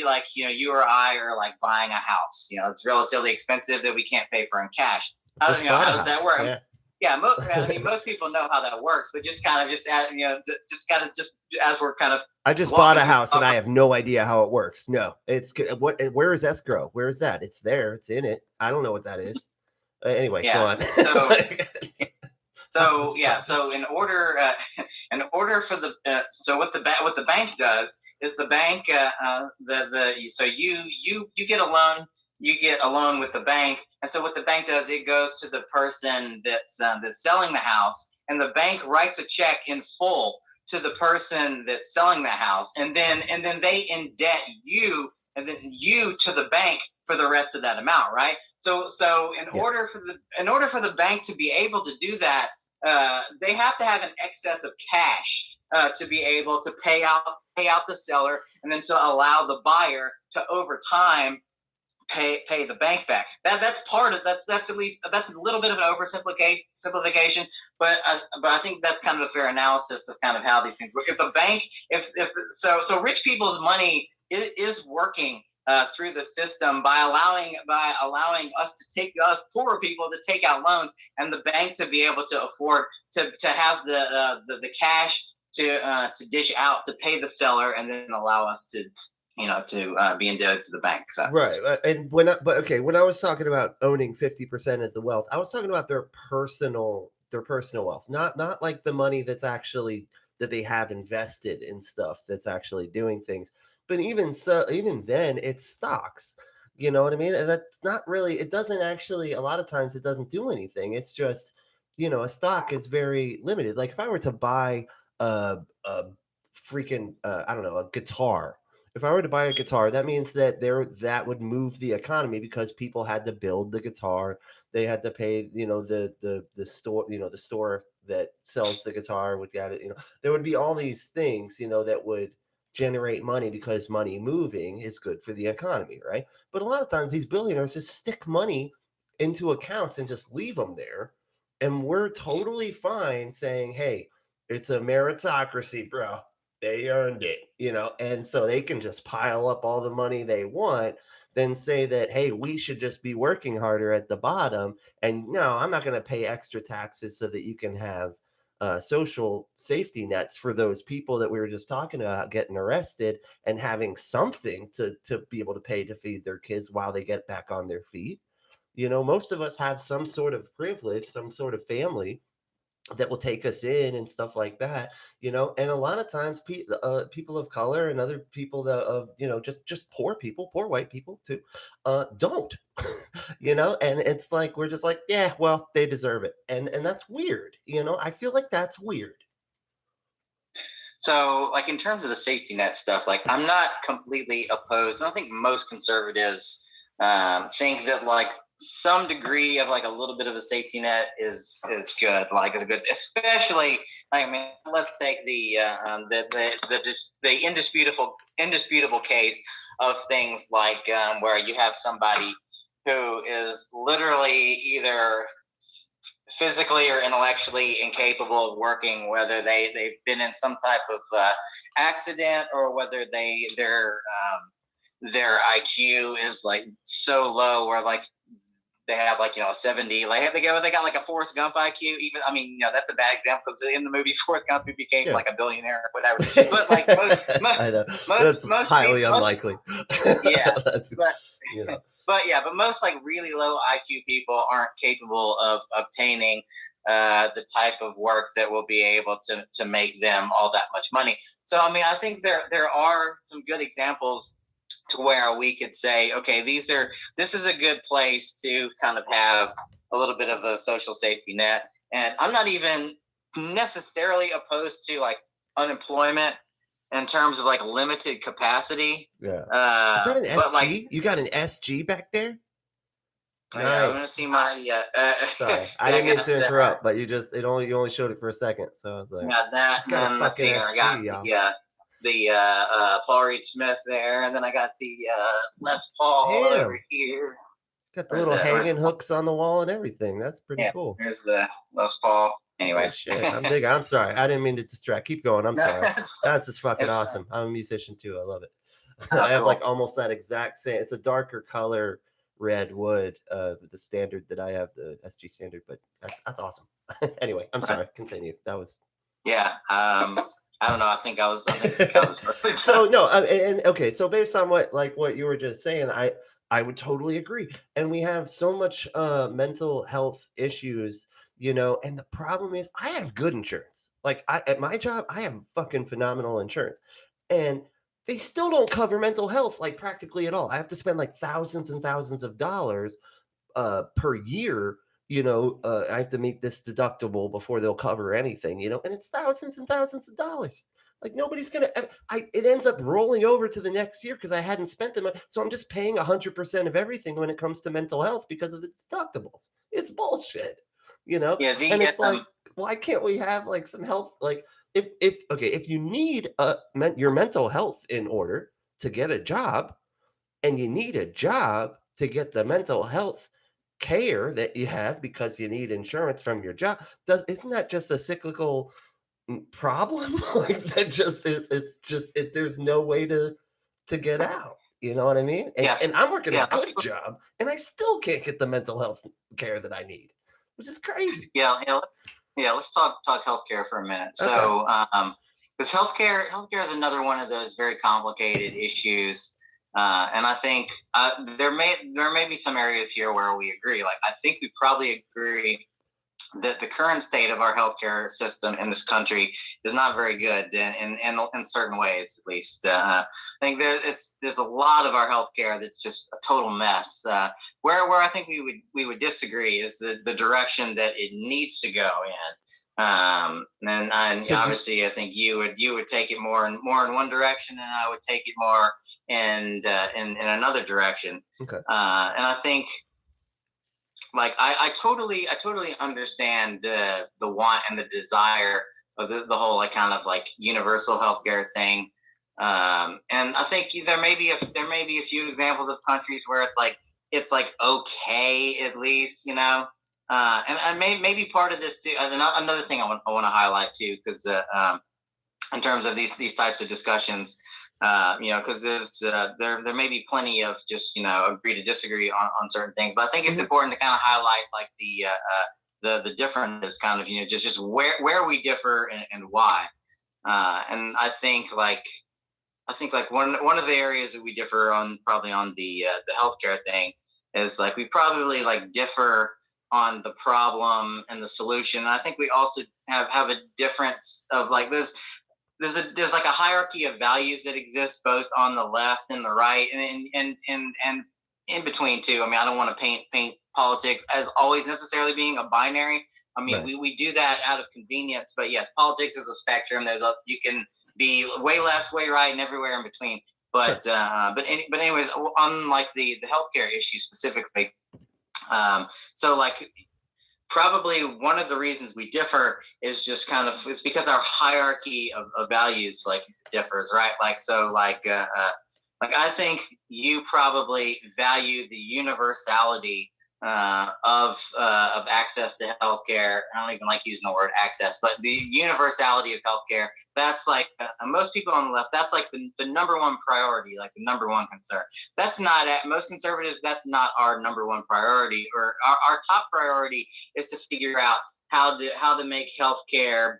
like, you or I are like buying a house. It's relatively expensive that we can't pay for in cash. How does that work? Yeah, most people know how that works, but just as we're kind of. I just bought a house and I have no idea how it works. No, where is escrow? Where is that? It's there. It's in it. I don't know what that is. Anyway, go on. So in order for the what the bank does is the bank so you get a loan. You get a loan with the bank, and so what the bank does, it goes to the person that's selling the house, and the bank writes a check in full to the person that's selling the house, and then they indebt you, and then you to the bank for the rest of that amount, right? So in order for the bank to be able to do that, they have to have an excess of cash to be able to pay out the seller, and then to allow the buyer to over time pay the bank back. That's part of that. That's a little bit of an oversimplification, but I think that's kind of a fair analysis of kind of how these things work. If the bank, so rich people's money is working through the system by allowing us poorer people to take out loans, and the bank to be able to afford to have the cash to dish out to pay the seller, and then allow us to be indebted to the bank. So. Right. And when I was talking about owning 50% of the wealth, I was talking about their personal wealth, not like the money that's actually that they have invested in stuff that's actually doing things. But even then, it's stocks. You know what I mean? And that's not really. It doesn't actually. A lot of times, it doesn't do anything. It's just, a stock is very limited. Like if I were to buy a freaking I don't know, a guitar. If I were to buy a guitar, that means that would move the economy, because people had to build the guitar. They had to pay, the store, the store that sells the guitar would get it. There would be all these things, that would generate money, because money moving is good for the economy, right? But a lot of times these billionaires just stick money into accounts and just leave them there. And we're totally fine saying, hey, It's a meritocracy, bro. They earned it, and so they can just pile up all the money they want, then say that, hey, we should just be working harder at the bottom. And no, I'm not going to pay extra taxes so that you can have social safety nets for those people that we were just talking about getting arrested and having something to be able to pay to feed their kids while they get back on their feet. Most of us have some sort of privilege, some sort of family that will take us in and stuff like that, and a lot of times people of color and other people that of just poor people, poor white people too, don't. And it's like we're just like, yeah, well, they deserve it, and that's weird. I feel like that's weird. So, like in terms of the safety net stuff, like I'm not completely opposed. I don't think most conservatives think that like some degree of like a little bit of a safety net is good. Like is good, especially. I mean, let's take the indisputable case of things like where you have somebody who is literally either physically or intellectually incapable of working, whether they've been in some type of accident or whether their IQ is like so low where like they have like 70, like they got like a Forrest Gump IQ. Even I mean, that's a bad example because in the movie Forrest Gump he became like a billionaire or whatever. But like I know. That's highly unlikely. Yeah, That's, but you know. but most like really low IQ people aren't capable of obtaining the type of work that will be able to make them all that much money. So I mean, I think there are some good examples to where we could say, okay, this is a good place to kind of have a little bit of a social safety net. And I'm not even necessarily opposed to like unemployment in terms of like limited capacity. Yeah. Is that an SG? But like, you got an SG back there? Nice. Yeah, I'm gonna see my. Sorry, I didn't mean to interrupt, but you only showed it for a second, so I was like, yeah, that. And then let's see here. I got the Paul Reed Smith there, and then I got the Les Paul over here. Got the little hanging hooks on the wall and everything. That's pretty cool. Here's the Les Paul. Anyways, shit, I'm digging. I'm sorry, I didn't mean to distract. Keep going. I'm sorry. That's just fucking awesome. I'm a musician too. I love it. I have like almost that exact same. It's a darker color red wood, the standard that I have, the SG standard, but that's awesome. Anyway, I'm sorry. Continue. That was. Yeah. I don't know. I think I was perfect. So no, and okay. So based on what you were just saying, I would totally agree. And we have so much mental health issues, and the problem is I have good insurance. Like at my job, I have fucking phenomenal insurance. And they still don't cover mental health like practically at all. I have to spend like thousands and thousands of dollars per year. I have to meet this deductible before they'll cover anything, and it's thousands and thousands of dollars. Like nobody's gonna. It ends up rolling over to the next year because I hadn't spent them, so I'm just paying 100% of everything when it comes to mental health because of the deductibles. It's bullshit, Yeah, and it's like, why can't we have like some health? Like, if you need your mental health in order to get a job, and you need a job to get the mental health care that you have because you need insurance from your job, isn't that just a cyclical problem? Like that just is. There's no way to get out. You know what I mean? And I'm working a good job, and I still can't get the mental health care that I need, which is crazy. Yeah. Let's talk healthcare for a minute. Okay. So, because healthcare is another one of those very complicated issues. And I think there may be some areas here where we agree. Like I think we probably agree that the current state of our healthcare system in this country is not very good in certain ways, at least. I think there's a lot of our healthcare that's just a total mess. Where I think we would disagree is the direction that it needs to go in. And obviously, I think you would take it more in one direction, and I would take it more in another direction. Okay. And I think, like, I totally understand the want and the desire of the whole like kind of like universal healthcare thing. And I think there may be a few examples of countries where it's like okay, at least, and maybe part of this too. Another thing I want to highlight too, because in terms of these types of discussions, because there may be plenty of just agree to disagree on certain things, but I think it's important to kind of highlight like the differences, kind of just where we differ and why. And I think like one of the areas that we differ on, probably on the healthcare thing, is like we probably like differ on the problem and the solution. And I think we also have a difference of like there's like a hierarchy of values that exists both on the left and the right, and in between too. I mean, I don't want to paint politics as always necessarily being a binary. I mean, right. we do that out of convenience, but yes, politics is a spectrum. You can be way left, way right, and everywhere in between. But anyways, on like the healthcare issue specifically, so like probably one of the reasons we differ is just kind of it's because our hierarchy of values like differs, right? Like so like I think you probably value the universality of access to healthcare. I don't even like using the word access, but the universality of healthcare. That's like most people on the left. That's like the number one priority, like the number one concern. That's not at most conservatives. That's not our number one priority. Or our top priority is to figure out how to make healthcare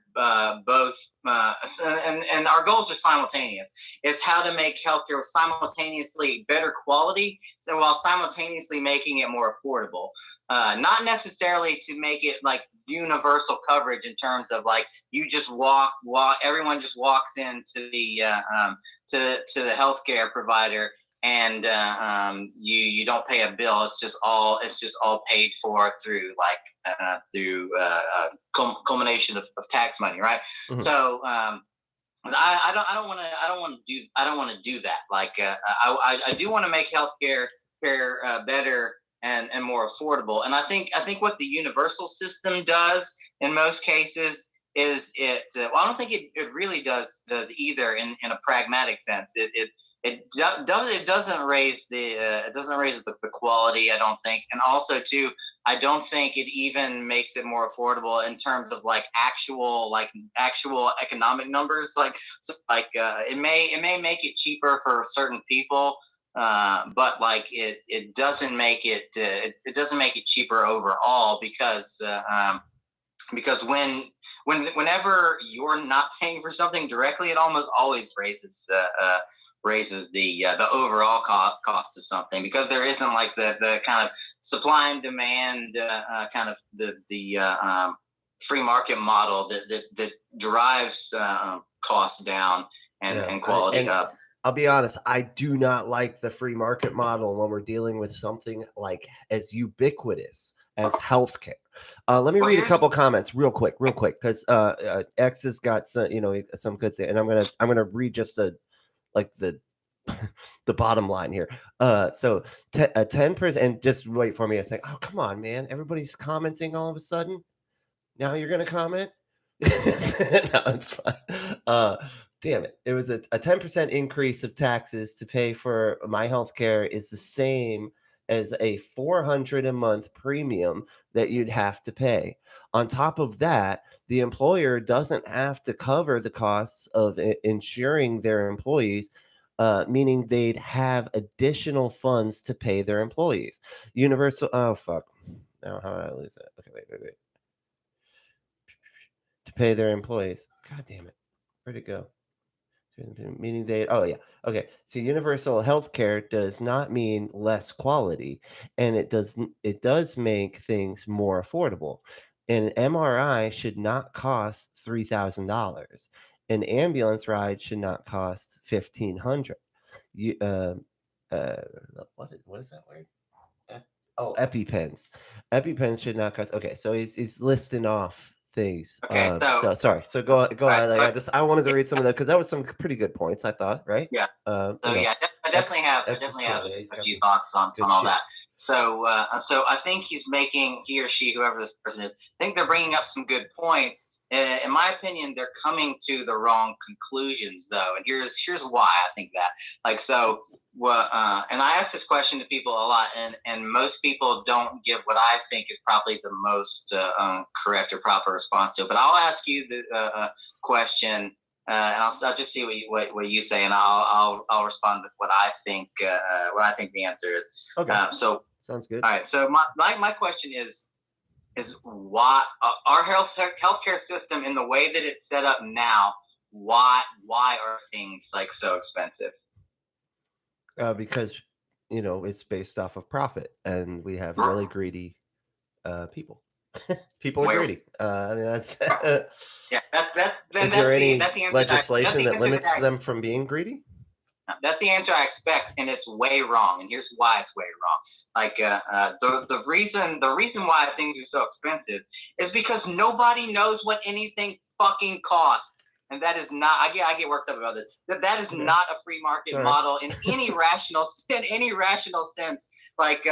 both and our goals are simultaneous. It's how to make healthcare simultaneously better quality, so while simultaneously making it more affordable. Not necessarily to make it like universal coverage in terms of like you just walk everyone just walks into the to the healthcare provider and you don't pay a bill. It's just all paid for through like culmination of tax money, right? Mm-hmm. So I don't want to do that. Like I do want to make healthcare better and more affordable. And I think what the universal system does in most cases is well, I don't think it really does either in a pragmatic sense. It doesn't raise the quality, I don't think, and also too, I don't think it even makes it more affordable in terms of like actual economic numbers. Like so like it may make it cheaper for certain people, but like it doesn't make it cheaper overall because whenever you're not paying for something directly, it almost always raises the overall cost of something, because there isn't like the kind of supply and demand kind of the free market model that drives costs down and quality up. I'll be honest, I do not like the free market model when we're dealing with something like as ubiquitous as healthcare. Let me read a couple comments real quick, because X has got some good thing, and I'm gonna read just the bottom line here. So 10%, and just wait for me. I say, oh come on, man! Everybody's commenting all of a sudden. Now you're gonna comment? No, it's fine. Damn it! It was a 10% increase of taxes to pay for my health care is the same as a $400 a month premium that you'd have to pay. On top of that, the employer doesn't have to cover the costs of insuring their employees, meaning they'd have additional funds to pay their employees. Universal. Oh fuck! Now how did I lose it? Okay, wait. To pay their employees. God damn it! Where'd it go? Meaning they. Oh yeah. Okay. So universal health care does not mean less quality, and it does make things more affordable. An MRI should not cost $3,000. An ambulance ride should not cost $1,500. You what is that word? EpiPens. EpiPens should not cost. Okay, so he's listing off things. Okay, so sorry. So go ahead. Like, I wanted to read some of that because that was some pretty good points, I thought. Right? Yeah. I definitely have a few thoughts on all that. So I think he or she, whoever this person is, I think they're bringing up some good points. In my opinion, they're coming to the wrong conclusions, though, and here's why I think that. Like, so Well, and I ask this question to people a lot, and most people don't give what I think is probably the most correct or proper response to it. But I'll ask you the question, and I'll just see what you say, and I'll respond with what I think the answer is. Okay. So sounds good. All right. So my question is why our healthcare system in the way that it's set up now? Why are things like so expensive? Because it's based off of profit, and we have really greedy people. People are greedy. I mean, that's yeah. Is there any that's the answer legislation that limits them from being greedy? That's the answer I expect, and it's way wrong. And here's why it's way wrong. Like the reason why things are so expensive is because nobody knows what anything fucking costs, and that is not. I get worked up about this. That is not a free market model in any rational sense. Like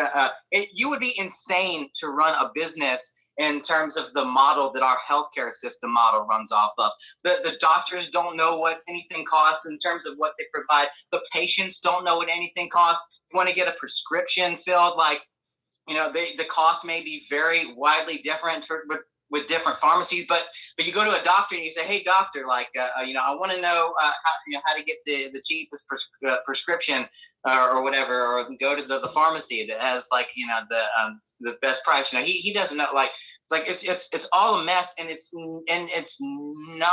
you would be insane to run a business in terms of the model that our healthcare system model runs off of. The doctors don't know what anything costs in terms of what they provide. The patients don't know what anything costs. You want to get a prescription filled, like, the cost may be very widely different with different pharmacies, but you go to a doctor and you say, hey doctor, like, I want to know, how to get the cheapest prescription or whatever, or go to the pharmacy that has, like, the best price. He doesn't know, like, it's like it's all a mess, and it's not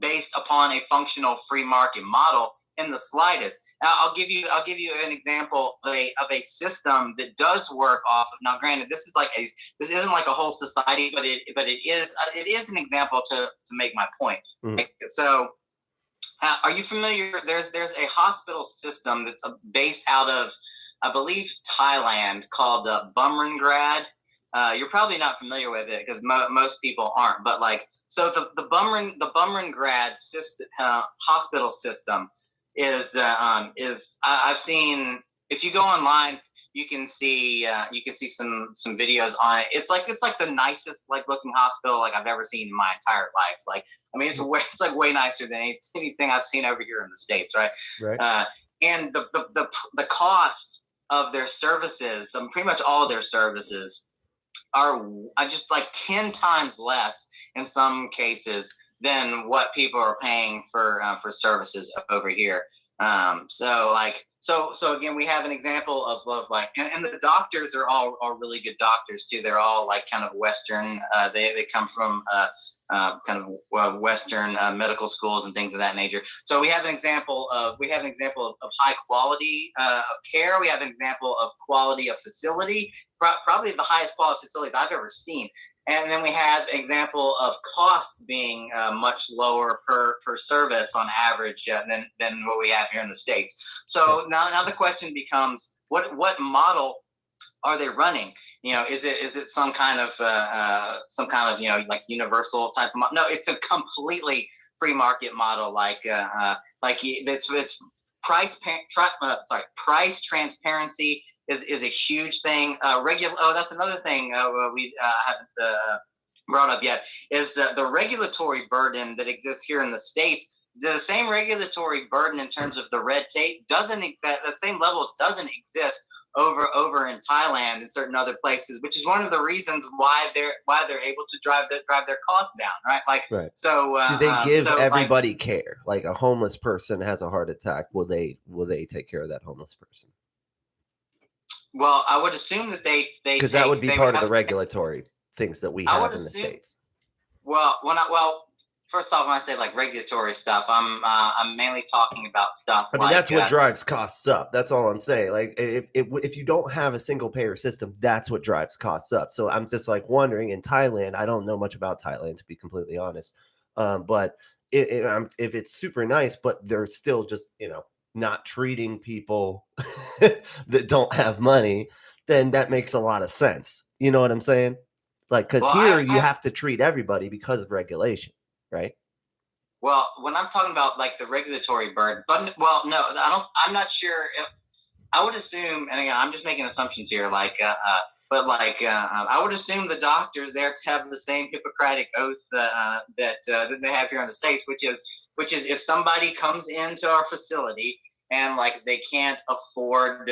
based upon a functional free market model in the slightest. I'll give you an example of a system that does work off of. Now, granted, this isn't like a whole society, but it is an example to make my point. Mm. So, are you familiar? There's a hospital system that's based out of, I believe, Thailand, called Bumrungrad. You're probably not familiar with it because most people aren't. But so the Bumrungrad system, hospital system is I've seen. If you go online, you can see some videos on it. It's like the nicest looking hospital I've ever seen in my entire life. I mean, it's way nicer than anything I've seen over here in the States, right? Right. And the cost of their services, pretty much all of their services, are just 10 times less in some cases than what people are paying for services over here. So again, we have an example of and the doctors are all really good doctors too. They're all kind of Western. They come from kind of Western medical schools and things of that nature. So we have an example of high quality of care. We have an example of quality of facility, probably the highest quality facilities I've ever seen. And then we have an example of cost being much lower per service on average than what we have here in the States. So now the question becomes, what model are they running? Is it some kind of universal type of model? No, it's a completely free market model. It's price transparency is a huge thing. That's another thing we haven't brought up yet, is the regulatory burden that exists here in the States. The same regulatory burden in terms of the red tape the same level doesn't exist over in Thailand and certain other places, which is one of the reasons why they're able to drive their costs down, right? Right. So do they give everybody care? Like a homeless person has a heart attack, will they take care of that homeless person? Well, I would assume that they because that would be part of the regulatory things that we have in the States. Well, first off, when I say regulatory stuff, I'm mainly talking about stuff. I mean, that's what drives costs up. That's all I'm saying. If you don't have a single payer system, that's what drives costs up. So I'm just wondering, in Thailand, I don't know much about Thailand, to be completely honest. But if it's super nice, but they're still just not treating people that don't have money, then that makes a lot of sense. You know what I'm saying? Because you have to treat everybody because of regulation, right? Well, when I'm talking about the regulatory burden, no, I'm not sure. I would assume, and again, I'm just making assumptions here, I would assume the doctors there have the same Hippocratic oath that they have here in the States, which is if somebody comes into our facility and like they can't afford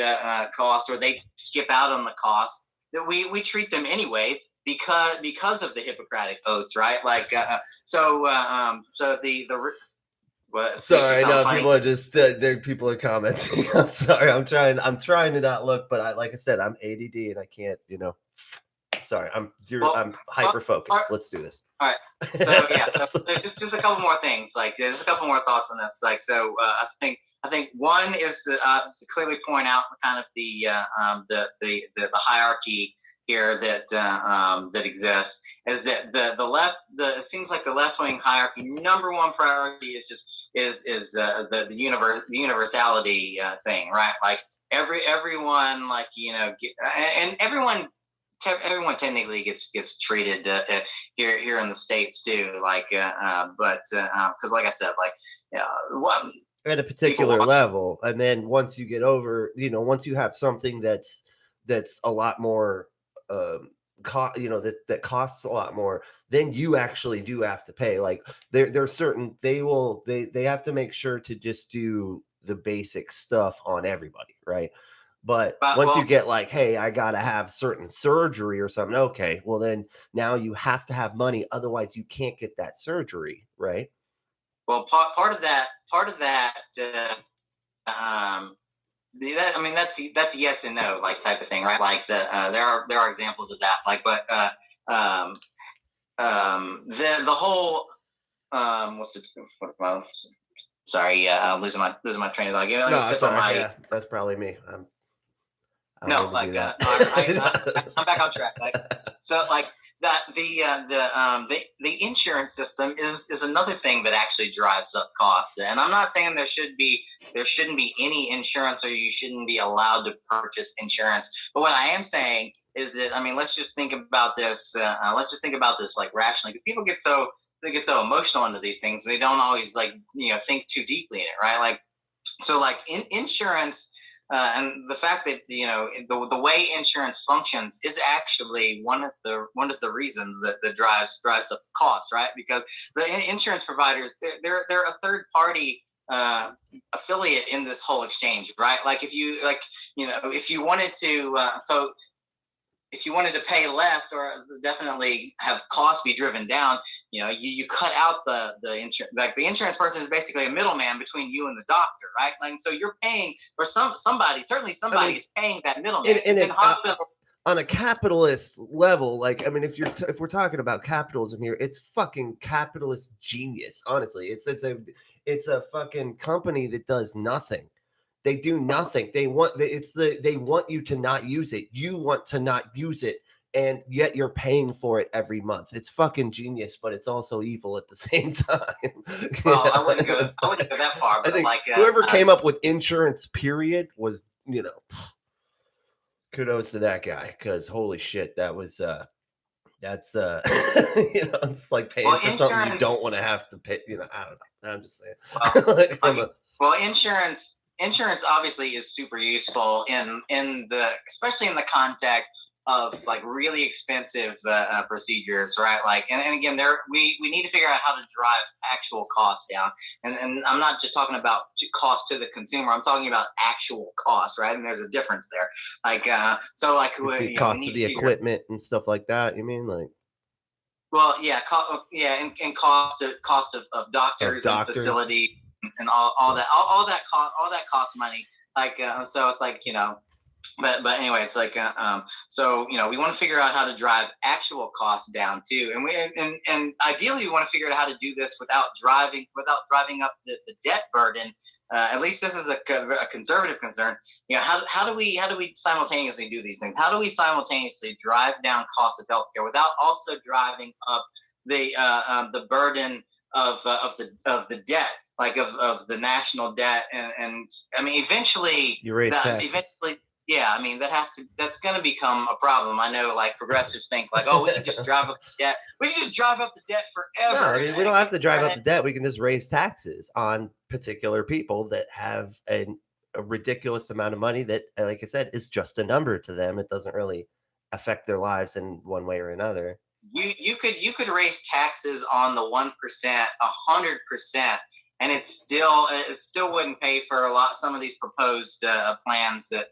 cost, or they skip out on the cost, that we treat them anyways because of the Hippocratic oaths, right? Like so the what? Sorry, no, people are just people are commenting. I'm sorry, I'm trying to not look, but like I said, I'm ADD and I can't, sorry, I'm hyper focused. Let's do this. All right. So yeah, so just a couple more things. Like there's a couple more thoughts on this. Like so, I think one is to clearly point out kind of the hierarchy here that exists, is that the left, it seems like the left wing hierarchy number one priority is just the universality thing, right? Like everyone, like and everyone technically gets treated here in the States too, like but because like I said, like at a particular level, and then once you get over, once you have something that's a lot more that costs a lot more, then you actually do have to pay. Like there's certain, they have to make sure to just do the basic stuff on everybody, right? But once you get like, hey, I gotta have certain surgery or something, okay, well then now you have to have money, otherwise you can't get that surgery, right? Well, part of that I mean, that's yes and no, like type of thing, right? Like there are examples of that, like, but the whole sorry, I'm losing my train of thought. No, that's all right. Yeah, that's probably me. No, like no, I'm back on track. Like so, like that the insurance system is another thing that actually drives up costs. And I'm not saying there shouldn't be any insurance, or you shouldn't be allowed to purchase insurance. But what I am saying is that, I mean, let's just think about this. Like rationally, because people get so emotional into these things. They don't always think too deeply in it, right? Like so, like insurance. And the fact that the way insurance functions is actually one of the reasons that drives up the cost, right? Because the insurance providers, they're a third party affiliate in this whole exchange, right? Like if you if you wanted to if you wanted to pay less, or definitely have costs be driven down, you cut out the insurance. Like the insurance person is basically a middleman between you and the doctor, right? Like so you're paying for somebody. Certainly somebody is paying that middleman. In hospital. On a capitalist level, like, I mean, if we're talking about capitalism here, it's fucking capitalist genius. Honestly, it's a fucking company that does nothing. They do nothing. They want you to not use it. You want to not use it, and yet you're paying for it every month. It's fucking genius, but it's also evil at the same time. Well, I wouldn't go that far. But I think whoever came up with insurance, period, was kudos to that guy, because holy shit, that was that's it's like paying for something you don't want to have to pay. I don't know. I'm just saying. Well, insurance obviously is super useful especially in the context of like really expensive procedures, right? Like, and again, we need to figure out how to drive actual costs down. And I'm not just talking about cost to the consumer. I'm talking about actual cost, right? And there's a difference there. Like, so like the cost of the equipment and stuff like that. You mean like? Well, yeah, and cost of doctors and facilities. And all that costs money. Like so it's like but anyway, it's like so we want to figure out how to drive actual costs down too, and ideally we want to figure out how to do this without driving up the debt burden. At least this is a conservative concern. How do we simultaneously do these things? How do we simultaneously drive down cost of healthcare without also driving up the burden of the debt, like of the national debt, and I mean eventually you raise taxes. Yeah, I mean that's going to become a problem. I know, like progressives think like, oh, we can just drive up the debt. We can just drive up the debt forever. No, I mean we don't have to drive up the debt. We can just raise taxes on particular people that have a ridiculous amount of money that, like I said, is just a number to them. It doesn't really affect their lives in one way or another. You could raise taxes on the 1%, 100%, and it still wouldn't pay for some of these proposed plans that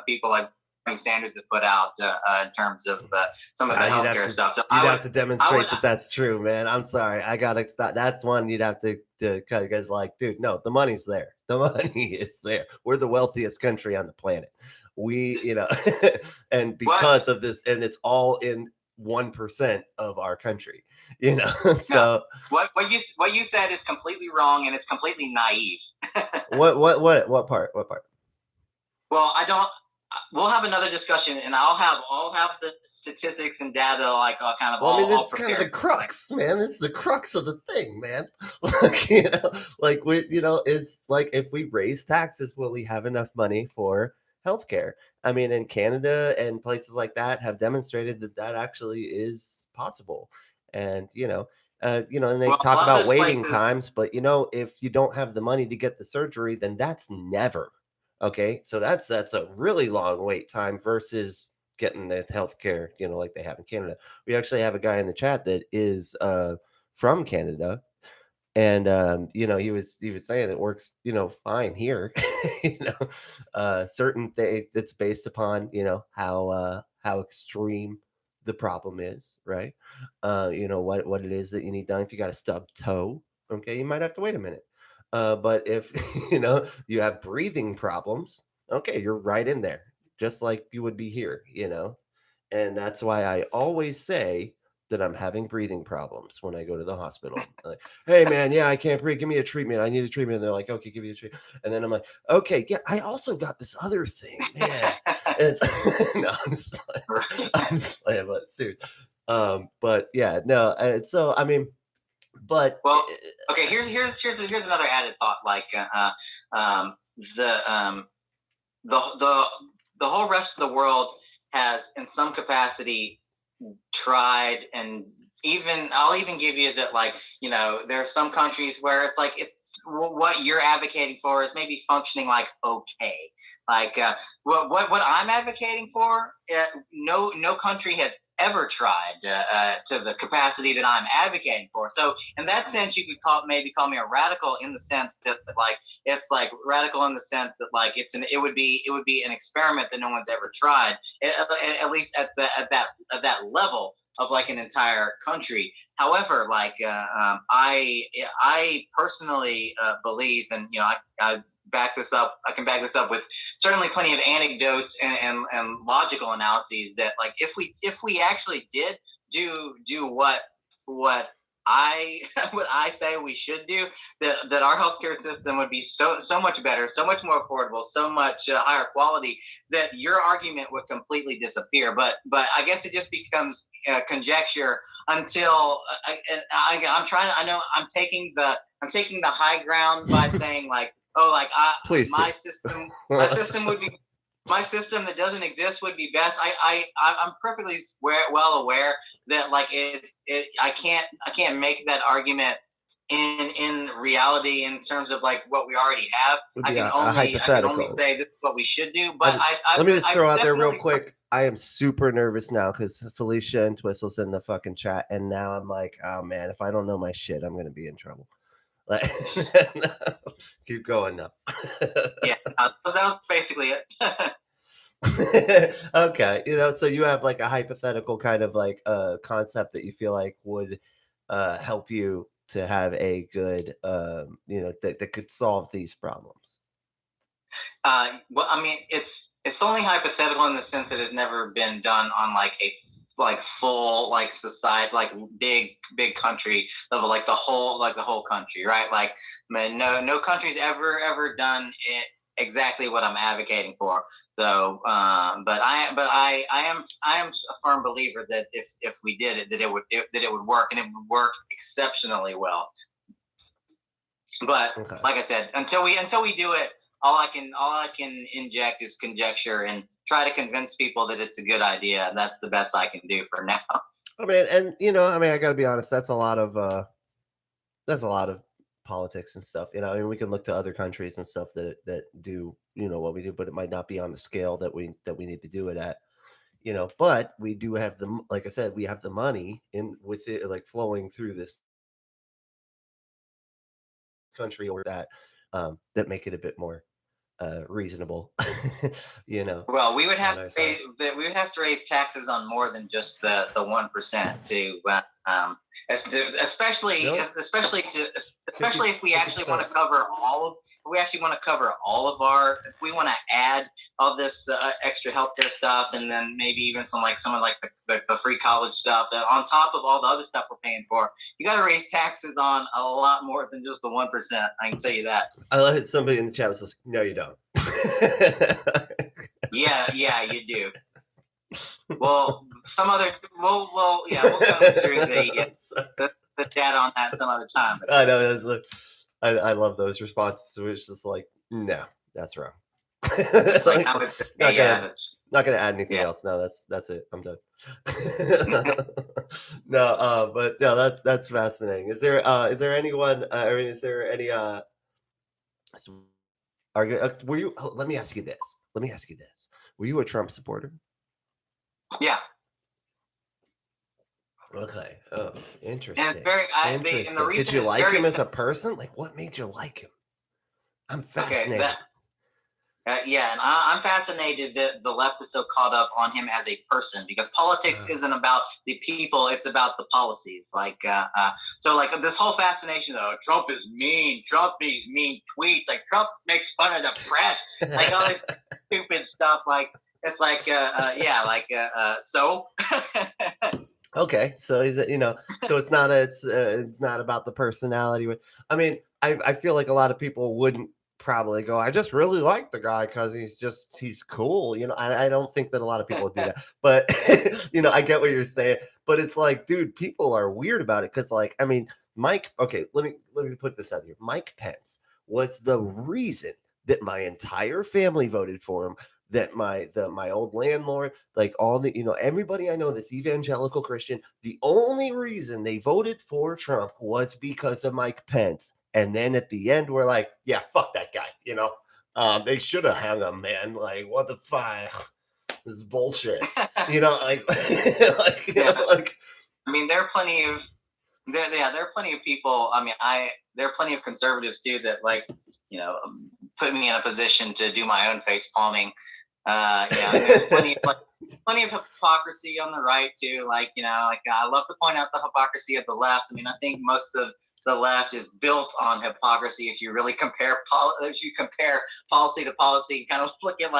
people like Sanders have put out in terms of some of the healthcare stuff. So you'd have to demonstrate that that's true, man. I'm sorry, I gotta stop. That's one you'd have to cut. You guys like, dude, no, the money's there. The money is there. We're the wealthiest country on the planet. We, and because of this, and it's all in 1% of our country. So no, what you said is completely wrong, and it's completely naive. What part? Well, I don't. We'll have another discussion, and I'll have the statistics and data, like kind of. Well, I mean, this is kind of the crux, man. This is the crux of the thing, man. Is like if we raise taxes, will we have enough money for healthcare? I mean, in Canada and places like that have demonstrated that actually is possible, and and they talk about waiting times, but if you don't have the money to get the surgery, then that's never. Okay, so that's a really long wait time versus getting the healthcare, like they have in Canada. We actually have a guy in the chat that is from Canada, and he was saying it works, fine here. Certain things it's based upon, how extreme the problem is, right? What it is that you need done. If you got a stubbed toe, okay, you might have to wait a minute. But if you have breathing problems, okay, you're right in there, just like you would be here, and that's why I always say that I'm having breathing problems when I go to the hospital. Like, hey man, yeah, I can't breathe. Give me a treatment. I need a treatment. And they're like, okay, give you a treatment. And then I'm like, okay, yeah, I also got this other thing, man. It's no, I'm just playing, but serious. But yeah, no. So I mean, but well, okay. Here's another added thought. Like the whole rest of the world has, in some capacity, tried, and I'll even give you that, like, there are some countries where it's like what you're advocating for is maybe functioning like okay, like what I'm advocating for, no country has ever tried to the capacity that I'm advocating for. So in that sense, you could maybe call me a radical, in the sense that like it's like radical in the sense that like it would be an experiment that no one's ever tried, at least at that level of like an entire country. However, like I personally believe, and I back this up. I can back this up with certainly plenty of anecdotes and logical analyses, that like if we actually did do what I what I say we should do, that our healthcare system would be so much better, so much more affordable, so much higher quality, that your argument would completely disappear. But I guess it just becomes conjecture until I'm trying to. I know I'm taking the high ground by saying like, oh, like my system would be. My system that doesn't exist would be best. I'm perfectly well aware that like I can't make that argument in reality, in terms of like what we already have. I can only say this is what we should do. But let me just throw out there real quick. I am super nervous now because Felicia and Twistle's in the fucking chat, and now I'm like, oh man, if I don't know my shit, I'm gonna be in trouble. Like, keep going now. Yeah, that was basically it. Okay, so you have like a hypothetical kind of like concept that you feel like would help you to have a good that could solve these problems. Well, I mean, it's only hypothetical in the sense that it's never been done on like a full like society, like big country level, like the whole country, right? Like, man, no country's ever done it exactly what I'm advocating for. So, but I am a firm believer that if we did it, that it would work, and it would work exceptionally well. But okay, like I said, until we do it, all I can inject is conjecture and try to convince people that it's a good idea. And that's the best I can do for now. I mean, and I got to be honest, that's a lot of politics and stuff. I mean, we can look to other countries and stuff that do what we do, but it might not be on the scale that we need to do it at. But we do have like I said, we have the money in with it like flowing through this country or that that make it a bit more reasonable, you know. Well, we would have to raise taxes on more than just the 1% to especially Really? especially to especially if we actually want to 50%. cover all of if we actually want to cover all of our if we want to add all this extra healthcare stuff, and then maybe even some of the free college stuff, and on top of all the other stuff we're paying for, you got to raise taxes on a lot more than just the 1%. I can tell you that. I love it. Somebody in the chat was like, no, you don't. Yeah, you do. Well, yeah, we'll go through the data on that some other time. I know that's what I love those responses. It's just like, no, that's wrong. It's like, not gonna add anything else. No, that's it. I'm done. No, but yeah, that's fascinating. Is there anyone? I mean, is there any were you? Let me ask you this. Were you a Trump supporter? Yeah. Okay. Oh, interesting. And it's very. Interesting. Did you like him as a person? Like, what made you like him? I'm fascinated. Okay, yeah, and I'm fascinated that the left is so caught up on him as a person, because politics isn't about the people; it's about the policies. So this whole fascination though, Trump is mean. Trump makes mean tweets. Like Trump makes fun of the press. Like all this stupid stuff. Like it's like so. Okay, so is it, so it's not not about the personality. I mean, I feel like a lot of people wouldn't probably go, I just really like the guy because he's cool. I don't think that a lot of people would do that, but I get what you're saying. But it's like, dude, people are weird about it because, like, I mean, Mike. Okay, let me put this out here. Mike Pence was the reason that my entire family voted for him. That my old landlord, like all the everybody I know that's evangelical Christian, the only reason they voted for Trump was because of Mike Pence. And then at the end, we're like, yeah, fuck that guy. They should have hung him, man. Like, what the fuck? This is bullshit. I mean, there are plenty of people. I mean, there are plenty of conservatives too that put me in a position to do my own face palming. There's plenty of hypocrisy on the right too. I love to point out the hypocrisy of the left. I mean, I think most of the left is built on hypocrisy. If you really compare policy to policy, kind of look at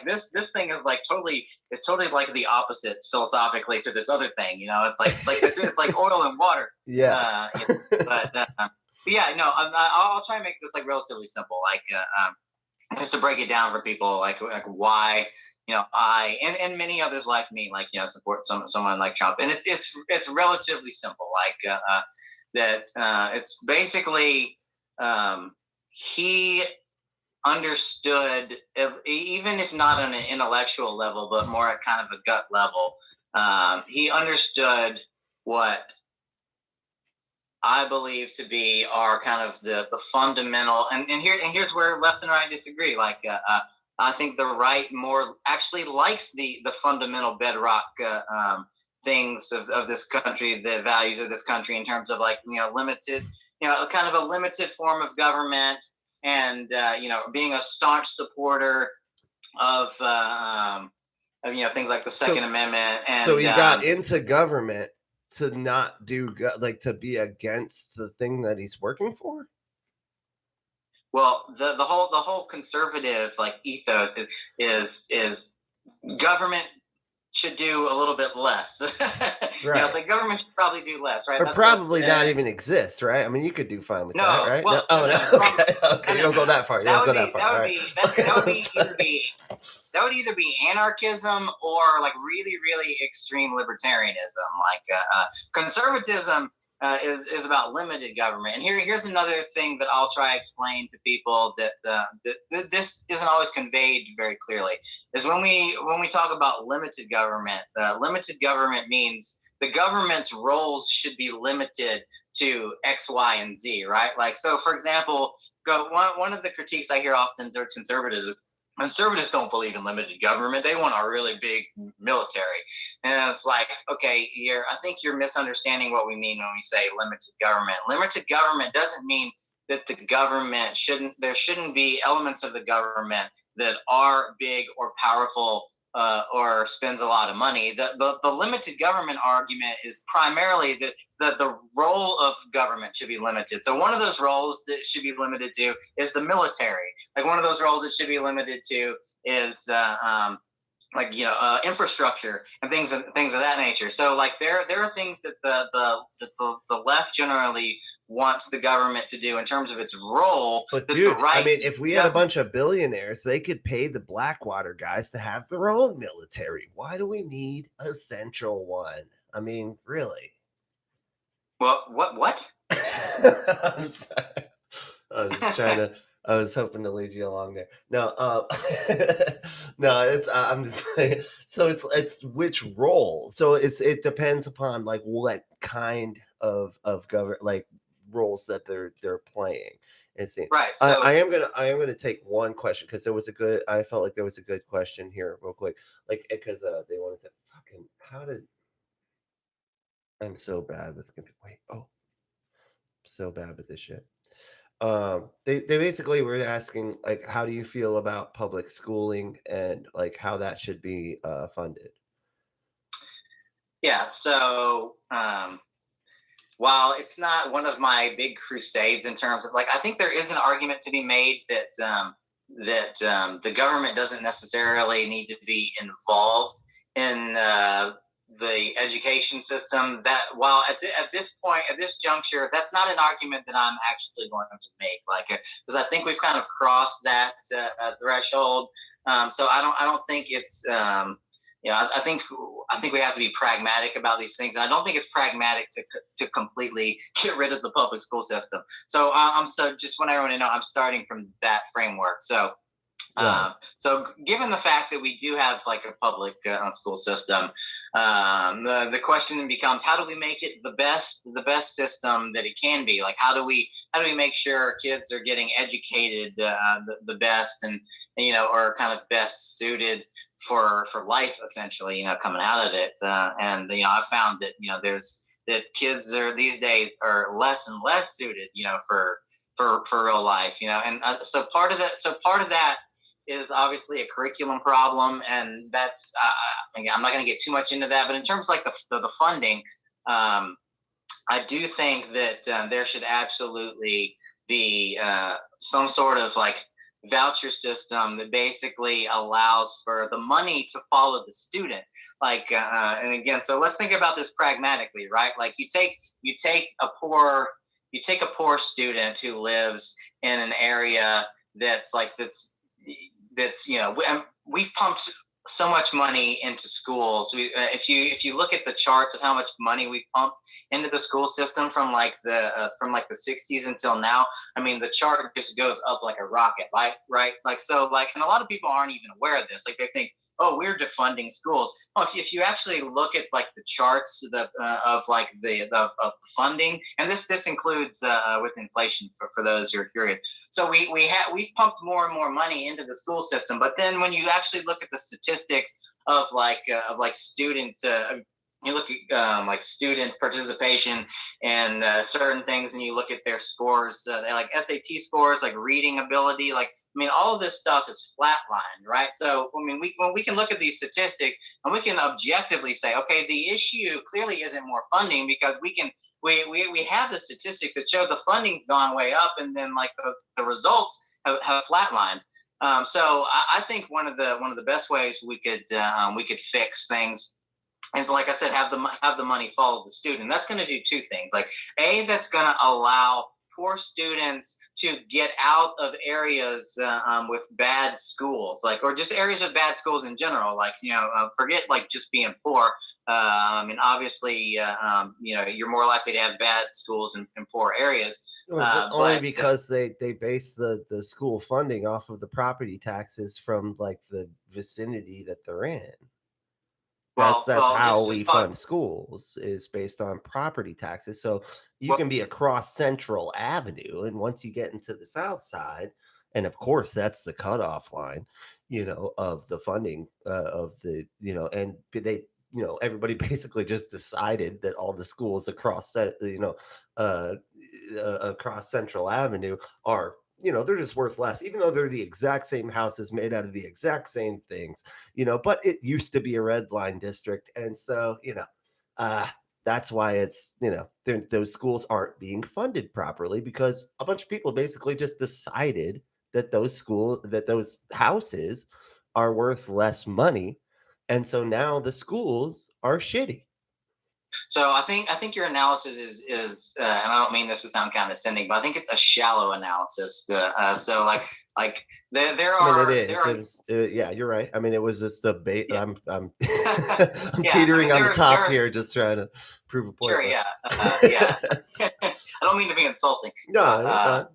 this thing is totally like the opposite philosophically to this other thing. It's like oil and water. Yeah. I'll try and make this relatively simple. Just to break it down for people, like why I and many others like me support someone like Trump, and it's relatively simple. It's basically he understood, even if not on an intellectual level, but more at kind of a gut level. He understood what I believe to be are kind of the fundamental, and here's where left and right disagree. I think the right more actually likes the fundamental bedrock things of this country, the values of this country, in terms of limited, kind of a limited form of government, and being a staunch supporter of things like the Second Amendment. And so he got into government to not do to be against the thing that he's working for. Well, the whole conservative ethos is government should do a little bit less. Right. It's government should probably do less, right? Or probably not even exist, right? I mean, you could do fine with that, right? Well, Okay, you don't go that far. That would either be anarchism or really, really extreme libertarianism. Conservatism is about limited government. And here's another thing that I'll try to explain to people that this isn't always conveyed very clearly. Is when we talk about limited government means the government's roles should be limited to X, Y, and Z, right? So for example, one of the critiques I hear often towards conservatives don't believe in limited government. They want a really big military. And it's okay, I think you're misunderstanding what we mean when we say limited government. Limited government doesn't mean that the government shouldn't be elements of the government that are big or powerful, or spends a lot of money. The limited government argument is primarily that the role of government should be limited. So one of those roles that should be limited to is the military. Like one of those roles that should be limited to is like infrastructure and things of that nature. So like there are things that the left generally wants the government to do in terms of its role. But That the dude, I right mean, if we had a bunch of billionaires, they could pay the Blackwater guys to have their own military. Why do we need a central one? I mean, really? Well, what? I'm sorry. I was just trying to. I was hoping to lead you along there. No, no, it's. I'm just saying. So it's which role. So it depends upon like what kind of government like roles that they're playing. It's Right. I, So I am gonna take one question because there was a good. I felt like there was a good question here, real quick. Like because they wanted to fucking how did. I'm so bad with computer. Wait. Oh, so bad with this shit. They basically were asking like how do you feel about public schooling and like how that should be funded. yeah. So while it's not one of my big crusades in terms of like, I think there is an argument to be made that the government doesn't necessarily need to be involved in the education system. That while at this point, at this juncture, that's not an argument that I'm actually going to make. Like, because I think we've kind of crossed that threshold. So I don't think it's I think we have to be pragmatic about these things, and I don't think it's pragmatic to completely get rid of the public school system. So I'm so just want everyone to know I'm starting from that framework. So Right. so given the fact that we do have like a public school system, the question then becomes how do we make it the best system that it can be? Like how do we make sure kids are getting educated the best and or kind of best suited for life essentially coming out of it and I found that there's that kids are these days are less and less suited for real life and so part of that is obviously a curriculum problem, and that's I'm not going to get too much into that. But in terms of like the funding, I do think that there should absolutely be some sort of like voucher system that basically allows for the money to follow the student. Like, and again, so let's think about this pragmatically, right? Like you take a poor student who lives in an area that's we've pumped so much money into schools. If you look at the charts of how much money we pumped into the school system from the 60s until now, I mean the chart just goes up like a rocket, right? Like so, like, and a lot of people aren't even aware of this. Like they think, oh, we're defunding schools. Oh, if you actually look at like the charts of like of funding, and this includes with inflation for those who are curious. So we've pumped more and more money into the school system, but then when you actually look at the statistics of student you look at like student participation and certain things, and you look at their scores, like SAT scores, like reading ability, like I mean, all of this stuff is flatlined, right? So, I mean, when we can look at these statistics and we can objectively say, okay, the issue clearly isn't more funding because we have the statistics that show the funding's gone way up, and then like the results have flatlined. So I think one of the best ways we could fix things is, like I said, have the money follow the student. That's going to do two things. Like that's going to allow poor students to get out of areas with bad schools, like or just areas with bad schools in general. Like forget like just being poor. I mean, obviously, you're more likely to have bad schools in poor areas. Only because they base the school funding off of the property taxes from like the vicinity that they're in. That's how we fund schools is based on property taxes. So you can be across Central Avenue, and once you get into the South Side, and of course that's the cutoff line, of the funding of the and everybody basically just decided that all the schools across that, uh, across Central Avenue are, they're just worth less, even though they're the exact same houses made out of the exact same things, but it used to be a red line district. And so, uh, that's why it's, those schools aren't being funded properly, because a bunch of people basically just decided that those houses are worth less money. And so now the schools are shitty. So I think your analysis is and I don't mean this to sound condescending, but I think it's a shallow analysis. So like there I mean, are it there is. are It was, yeah, you're right. I mean, it was just a bait. yeah I'm I'm yeah. I teetering mean on the there top are here, just trying to prove a point. sure But yeah yeah. I don't mean to be insulting, no, but you're fine.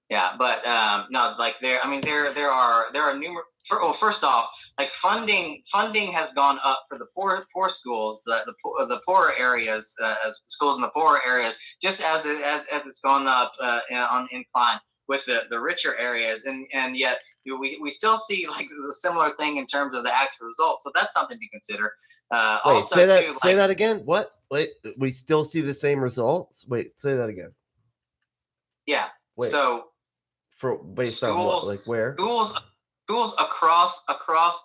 yeah, but no, like I mean, there are numerous. Well, first off, like funding has gone up for the poor schools, the poorer areas, as schools in the poorer areas, just as it's gone up on incline with the richer areas, and yet we still see like a similar thing in terms of the actual results. So that's something to consider. Wait, Also, too, say like that again. What? Wait, we still see the same results? Wait, say that again. yeah, Wait, so for based on what? Like schools where? schools schools across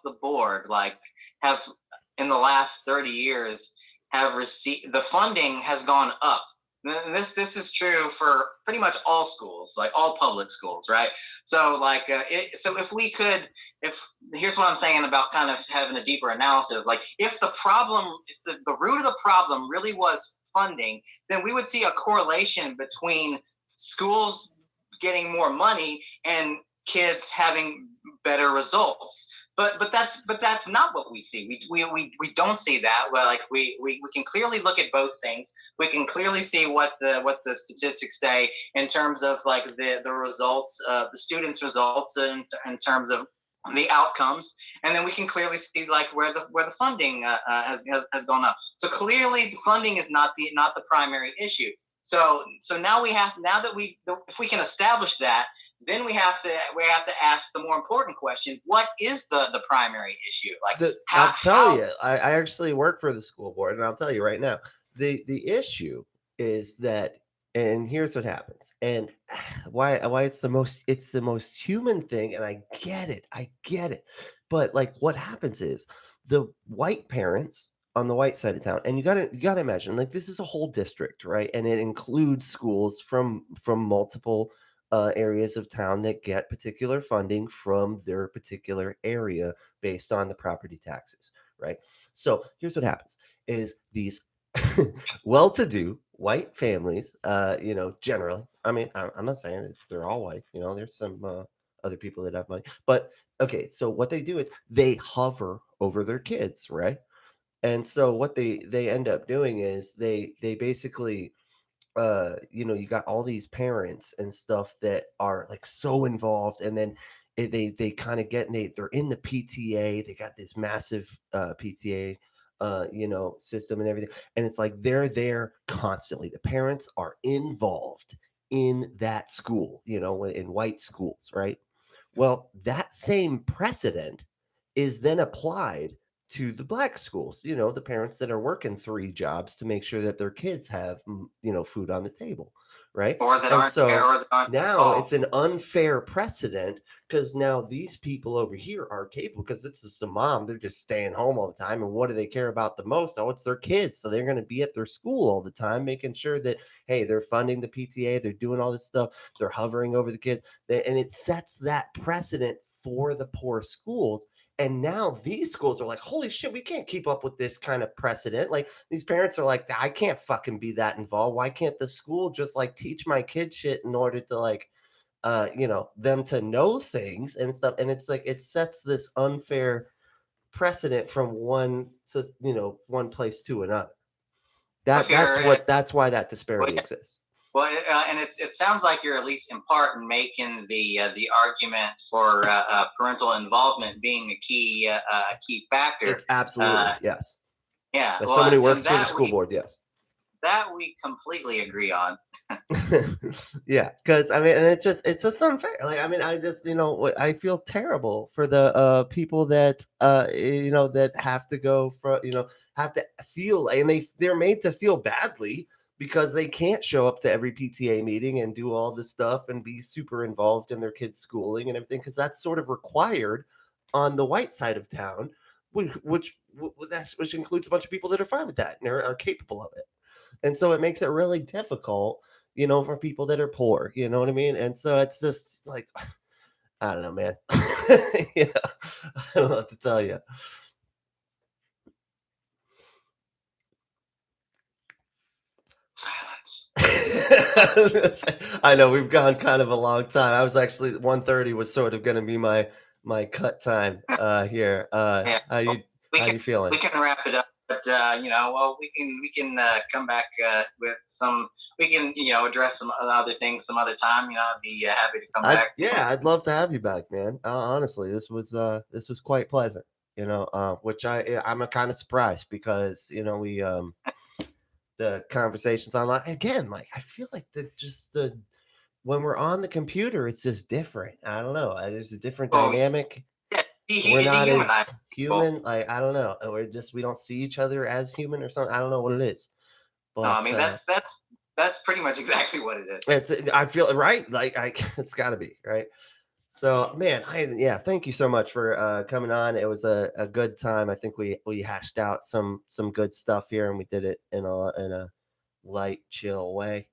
the board like have in the last 30 years have received the funding has gone up. And this is true for pretty much all schools, like all public schools, right? So like so if we could if here's what I'm saying about kind of having a deeper analysis, like if the root of the problem really was funding, then we would see a correlation between schools getting more money and kids having better results. But that's not what we see. We don't see that. Well, like we can clearly look at both things. We can clearly see what the statistics say in terms of like the results, the students' results, in terms of the outcomes, and then we can clearly see like where the funding has gone up. So clearly, the funding is not the primary issue. So now that if we can establish that, then we have to ask the more important question: what is the primary issue? Like I'll tell how you, I actually work for the school board, and I'll tell you right now, the issue is that, and here's what happens, and why it's the most human thing, and I get it, but like what happens is the white parents on the white side of town, and you gotta imagine, like, this is a whole district, right? And it includes schools from multiple areas of town that get particular funding from their particular area based on the property taxes, right? So here's what happens: is these well-to-do white families, generally. I mean, I'm not saying they're all white. There's some other people that have money, but okay. So what they do is they hover over their kids, right? And so what they end up doing is they basically you got all these parents and stuff that are like so involved, and then they kind of they're in the PTA. They got this massive PTA system and everything, and it's like they're there constantly. The parents are involved in that school, in white schools, right? Well, that same precedent is then applied to the black schools, the parents that are working three jobs to make sure that their kids have, food on the table, right? or that And aren't there so or that aren't now it's involved. an unfair precedent, because now these people over here are capable, because it's just a mom, they're just staying home all the time. And what do they care about the most? Oh, it's their kids. So they're going to be at their school all the time, making sure that, hey, they're funding the PTA, they're doing all this stuff, they're hovering over the kids. And it sets that precedent for the poor schools. And now these schools are like, holy shit, we can't keep up with this kind of precedent. Like, these parents are like, I can't fucking be that involved. Why can't the school just like teach my kid shit in order to like, them to know things and stuff? And it's like, it sets this unfair precedent from one place to another. If you're That's why that well, disparity yeah, exists. well, and it sounds like you're at least in part making the argument for parental involvement being a key factor. It's absolutely, Uh, yes. yeah, As someone well, who and works for the that school we board, yes. that we completely agree on. Yeah, because I mean, and it's just unfair. Like, I mean, I just I feel terrible for the people that that have to go for have to feel, and they're made to feel badly because they can't show up to every PTA meeting and do all this stuff and be super involved in their kids' schooling and everything, because that's sort of required on the white side of town, which includes a bunch of people that are fine with that and are capable of it. And so it makes it really difficult, for people that are poor, you know what I mean? And so it's just like, I don't know, man. Yeah, I don't know what to tell you. Silence. I know we've gone kind of a long time. I was actually 1:30 was sort of going to be my cut time here. Yeah, How you we how can you feeling? wrap it up, but well, we can come back with some. We can address some other things some other time. I'd be happy to come back. I'd love to have you back, man. Honestly, this was quite pleasant. Which I'm a kind of surprised because we the conversations online again. Like I feel like the when we're on the computer, it's just different. I don't know. There's a different Oh dynamic. yeah, We're he not dehumanized as people. human. Like I don't know. We don't see each other as human or something. I don't know what it is, No, I but mean that's pretty much exactly what it is. I feel right. Like it's got to be right. So, man, thank you so much for coming on. It was a good time. I think we hashed out some good stuff here, and we did it in a light, chill way,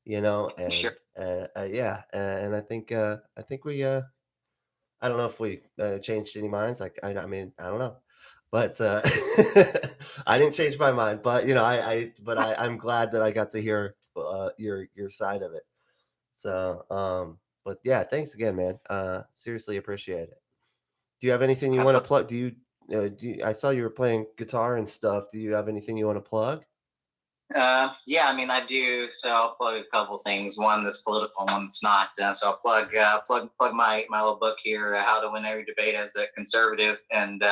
Sure. yeah, and I think we I don't know if we changed any minds. Like I mean I don't know, but I didn't change my mind. But I'm glad that I got to hear your side of it. So, but yeah, thanks again, man. Seriously appreciate it. Do you have anything you want to Absolutely. plug? I saw you were playing guitar and stuff. Do you have anything you want to plug? Yeah, I mean, I do. So I'll plug a couple things. One that's political, one that's not. So I'll plug my little book here, How to Win Every Debate as a Conservative, and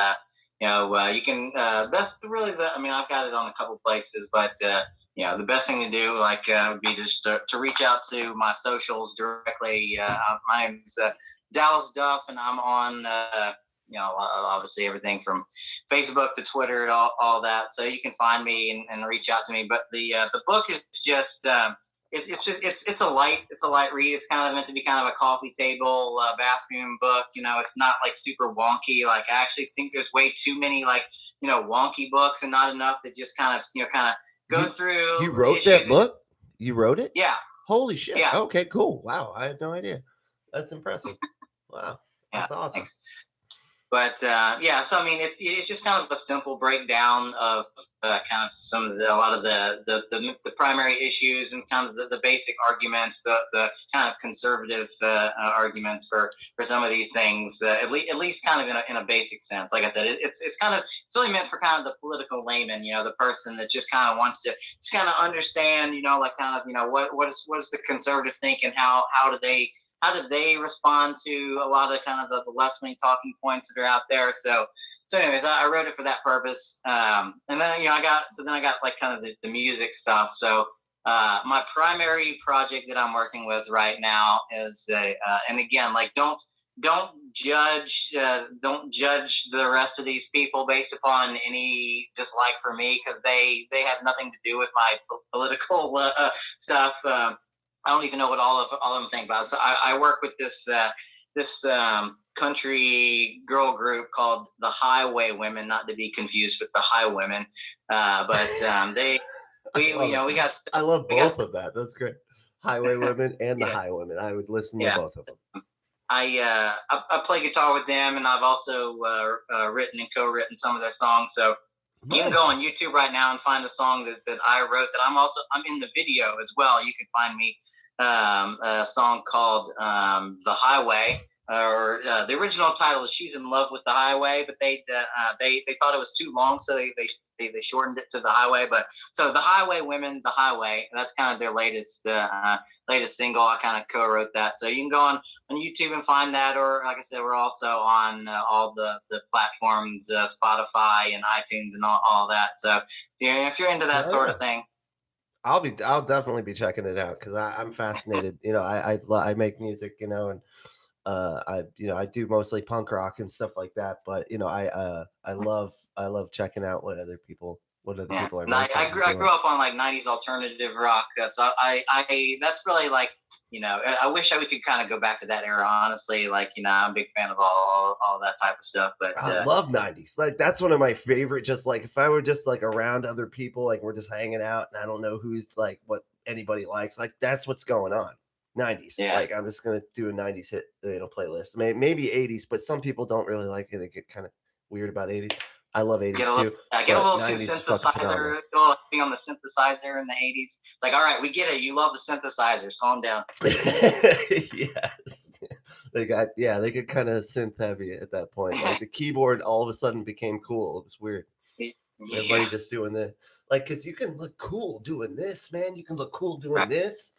you can best really the. I mean, I've got it on a couple places, but the best thing to do would be just to reach out to my socials directly. My name's Dallas Duff, and I'm on. Obviously everything from Facebook to Twitter, all that. So you can find me and reach out to me. But the book is just it's a light read. It's kind of meant to be kind of a coffee table bathroom book. It's not like super wonky. Like I actually think there's way too many like wonky books and not enough that just kind of go through You wrote that issues. book? You wrote it? Yeah, Holy shit. yeah, Okay, cool. Wow, I had no idea. That's impressive. Wow, yeah. that's awesome. Thanks. But so I mean, it's just kind of a simple breakdown of kind of a lot of the primary issues and kind of the basic arguments, the kind of conservative arguments for some of these things, at least kind of in a basic sense. Like I said, it's really meant for kind of the political layman, the person that just kind of wants to just kind of understand, like kind of what is the conservative think and how do they respond to a lot of kind of the left wing talking points that are out there? So anyways, I wrote it for that purpose. And then I got like kind of the music stuff. So my primary project that I'm working with right now is and again, like don't judge the rest of these people based upon any dislike for me because they have nothing to do with my political stuff. I don't even know what all of them think about. So I work with this country girl group called the Highway Women, not to be confused with the High Women. But they we we got I love we got both of that. That's great. Highway Women and the yeah High Women. I would listen to yeah. both of them. I play guitar with them, and I've also written and co-written some of their songs. So you can go on YouTube right now and find a song that I wrote. That I'm in the video as well. You can find me a song called "The Highway," or the original title is "She's in Love with the Highway," but they thought it was too long, so they shortened it to "The Highway." But so the Highway Women, "The Highway," that's kind of their latest single. I kind of co-wrote that, so you can go on YouTube and find that. Or like I said, we're also on all the platforms, Spotify and iTunes and all that. So if you're into that Oh, sort yeah. of thing. I'll definitely be checking it out because I'm fascinated. I make music, and I do mostly punk rock and stuff like that. But I love checking out what other Yeah, people are and I, making I and grew I doing. grew up on like '90s alternative rock, so I that's really like I wish I we could kind of go back to that era. Honestly, like I'm a big fan of all that type of stuff. But I love 90s. Like that's one of my favorite. Just like if I were just like around other people, like we're just hanging out and I don't know who's like what anybody likes, like that's what's going on. 90s. yeah, Like I'm just gonna do a 90s hit, playlist. Maybe 80s, but some people don't really like it. They get kind of weird about 80s. I love 80s too, get a but little too 90s is fucking phenomenal. synthesizer. Oh, being on the synthesizer in the '80s. It's like, all right, we get it. You love the synthesizers. Calm down. Yes. They get kind of synth heavy at that point. Like the keyboard all of a sudden became cool. It was weird. Everybody Yeah, just doing the like because you can look cool doing this, man. You can look cool doing right. this.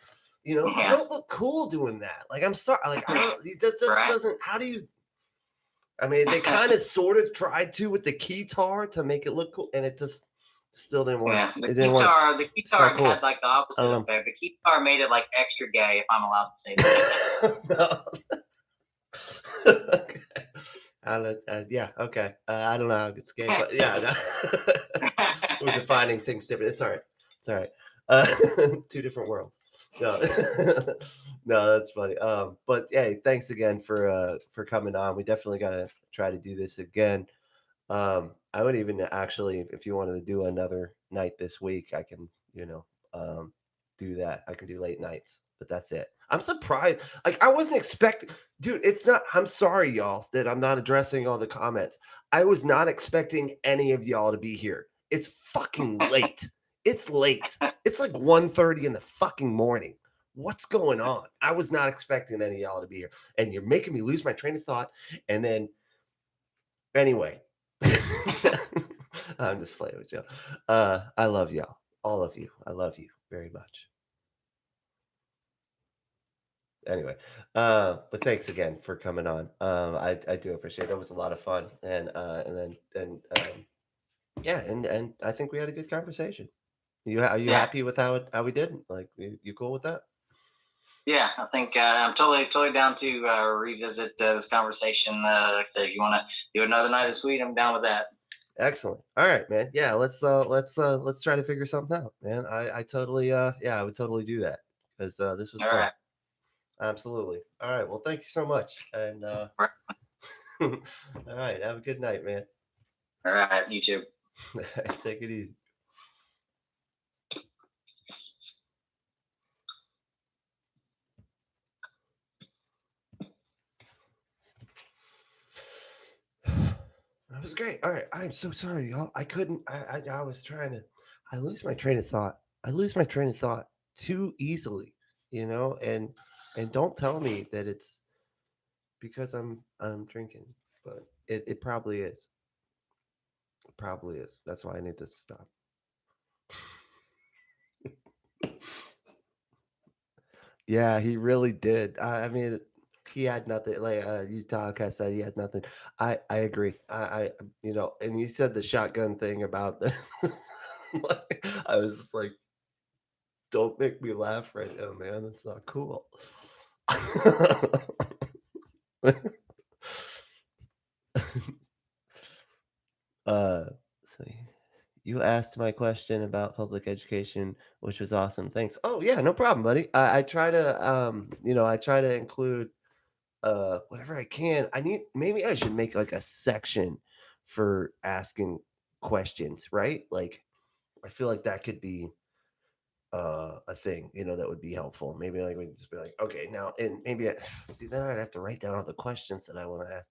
You Yeah, don't look cool doing that. Like I'm sorry, like I don't. It just right. doesn't. How do you? I mean, they kind of sort of tried to with the keytar to make it look cool, and it just still didn't work. Yeah, the It didn't work. guitar, the It's not guitar cool. had like the I opposite don't effect. The guitar made it like extra gay, if I'm allowed to say that. know. No. Okay. Yeah. Okay. I don't know how it's gay, but yeah. No. We're defining things different. It's all right. It's all right. Two different worlds. No, no, that's funny. But hey, thanks again for coming on. We definitely gotta try to do this again. I would even actually, if you wanted to do another night this week, I can, do that. I can do late nights, but that's it. I'm surprised. Like I wasn't expecting, dude. It's not. I'm sorry, y'all, that I'm not addressing all the comments. I was not expecting any of y'all to be here. It's fucking late. It's late. It's like 1:30 in the fucking morning. What's going on? I was not expecting any of y'all to be here, and you're making me lose my train of thought. And then, anyway, I'm just playing with you. I love y'all, all of you. I love you very much. Anyway, but thanks again for coming on. I do appreciate it. That was a lot of fun, and yeah, and I think we had a good conversation. Are you Yeah, happy with how we did? Like, you cool with that? yeah. I think I'm totally down to revisit this conversation. Like I said, if you want to do another night this week, I'm down with that. Excellent. All right, man. Yeah, let's try to figure something out, man. I totally yeah, I would totally do that because this was All fun. right, Absolutely. All right. Well, thank you so much, and all right. Have a good night, man. all right. You too. Take it easy. That was great. All right. I'm so sorry, y'all. I couldn't. I was trying to. I lose my train of thought. I lose my train of thought too easily, and don't tell me that it's because I'm drinking, but it probably is. It probably is. That's why I need this to stop. Yeah, he really did. I mean, he had nothing. Like Utah said, he had nothing. I agree. And he said the shotgun thing about the. I was just like, don't make me laugh right now, man. That's not cool. uh, so you asked my question about public education, which was awesome. Thanks. Oh yeah, no problem, buddy. I try to I try to include whatever I can. Maybe I should make like a section for asking questions, right? Like I feel like that could be a thing, that would be helpful. Maybe like we just be like, okay, now and maybe see then I'd have to write down all the questions that I want to ask.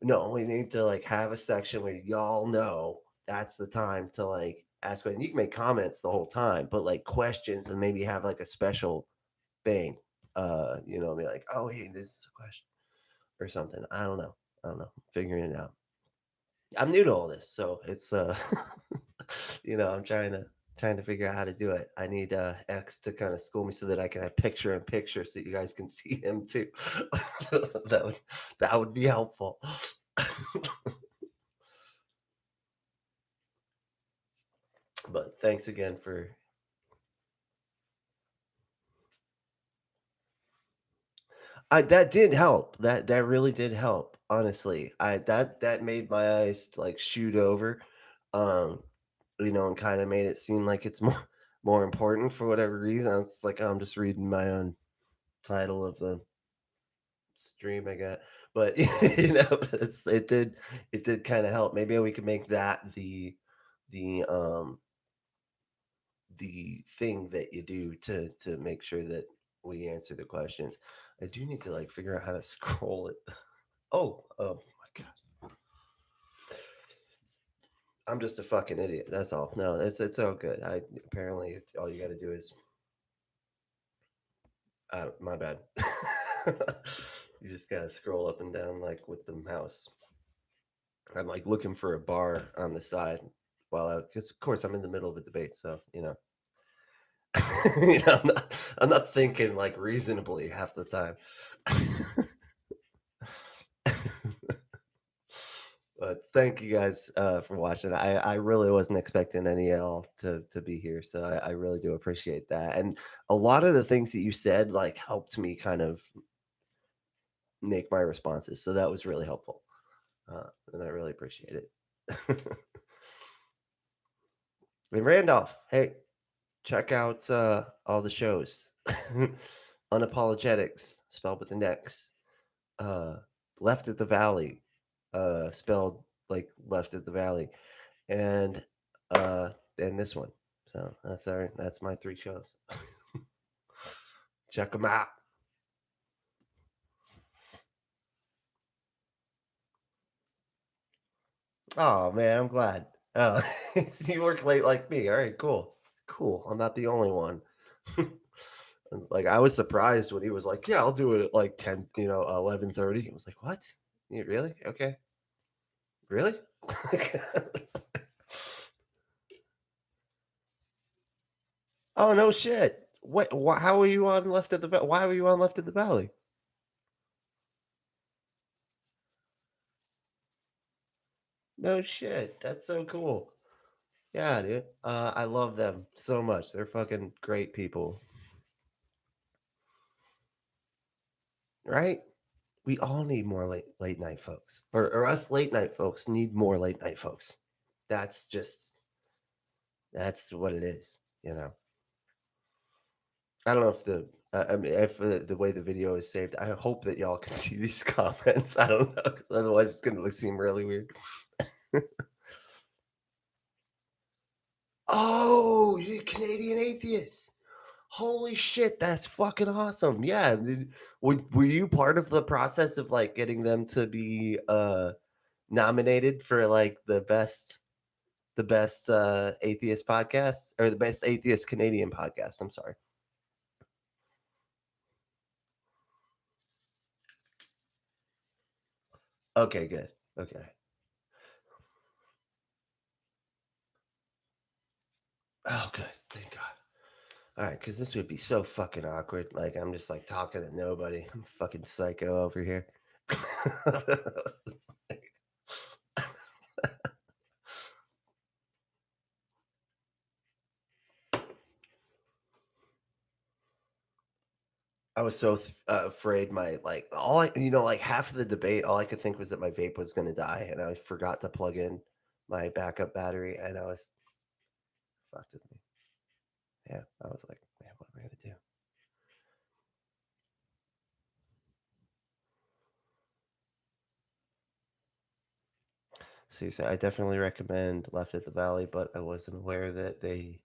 No, we need to like have a section where y'all know that's the time to like ask questions. You can make comments the whole time, but like questions and maybe have like a special thing. Be like, oh hey, this is a question or something. I don't know. Figuring it out. I'm new to all this, so it's I'm trying to figure out how to do it. I need X to kind of school me so that I can have picture in picture so you guys can see him too. That would be helpful. But thanks again for that did help. That really did help. Honestly, that made my eyes like shoot over, um, and kind of made it seem like it's more important for whatever reason. I was like, oh, I'm just reading my own title of the stream I got, but it did kind of help. Maybe we could make that the um the thing that you do to make sure that we answer the questions. I do need to like figure out how to scroll it. Oh my god. I'm just a fucking idiot. That's all. No, it's all good. I apparently all you got to do is my bad. You just gotta scroll up and down like with the mouse. I'm like looking for a bar on the side because of course I'm in the middle of a debate, so I'm not thinking like reasonably half the time. But thank you guys for watching. I really wasn't expecting any at all to be here, so I really do appreciate that. And a lot of the things that you said like helped me kind of make my responses, so that was really helpful, and I really appreciate it. And Randolph, hey, check out all the shows. Unapologetics, spelled with an X. Uh, Left at the Valley, spelled like left at the valley, and uh, and this one. So that's my three shows. Check them out. Oh man, I'm glad. Oh, you work late like me. All right, cool. I'm not the only one. It's like I was surprised when he was like, "Yeah, I'll do it at like 10, 11:30." I was like, "What? You really? Okay, really?" Oh no shit. What? How are you on Left at the Why were you on Left at the Valley? No shit. That's so cool. Yeah, dude. I love them so much. They're fucking great people, right? We all need more late night folks, or us late night folks need more late night folks. That's just that's what it is. I don't know if I mean if the way the video is saved. I hope that y'all can see these comments. I don't know because otherwise it's gonna seem really weird. Oh, you Canadian atheists. Holy shit, that's fucking awesome. Yeah. Were you part of the process of like getting them to be nominated for like the best atheist podcast or the best atheist Canadian podcast? I'm sorry. Okay, good. Okay. Oh, good. Thank God. All right, because this would be so fucking awkward. Like I'm just like talking to nobody. I'm fucking psycho over here. I was so afraid my like all I like half of the debate, all I could think was that my vape was going to die, and I forgot to plug in my backup battery, and I was fucked with me. Yeah, I was like, man, what am I going to do? So you say I definitely recommend Left at the Valley, but I wasn't aware that they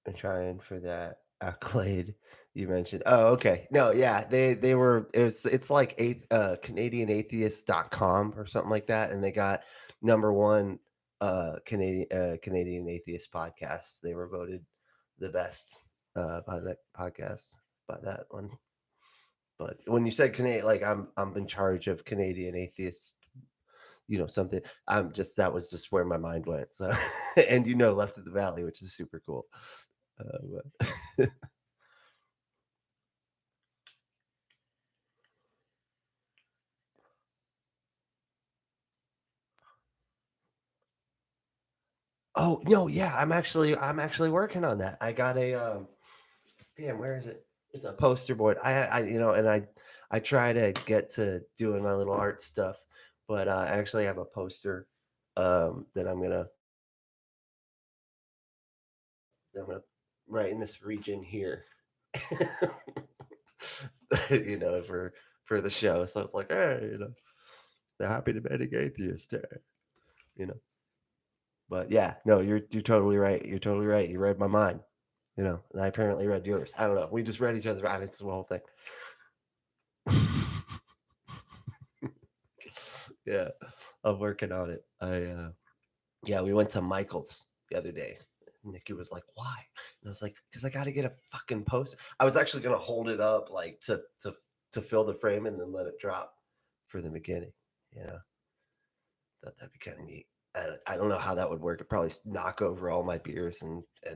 are trying for that accolade you mentioned. Oh, okay. No, yeah, they were. It's like Canadianatheist.com or something like that, and they got number one Canadian atheist podcast. They were voted the best by that podcast by that one. But when you said Canadian, like I'm in charge of Canadian atheists, something. I'm just that was just where my mind went. So, and Left of the Valley, which is super cool. But oh no, yeah, I'm actually working on that. I got a damn, where is it? It's a poster board. And I try to get to doing my little art stuff, but I actually have a poster that I'm gonna write in this region here. For the show. So it's like, hey, the happy debating atheist, you know. But yeah, no, you're totally right. You're totally right. You read my mind, and I apparently read yours. I don't know. We just read each other's eyes. It's the whole thing. Yeah, I'm working on it. Yeah, we went to Michael's the other day. Nikki was like, "Why?" And I was like, "Because I got to get a fucking poster." I was actually gonna hold it up like to fill the frame and then let it drop for the beginning. You know, thought that'd be kind of neat. I don't know how that would work. It'd probably knock over all my beers and a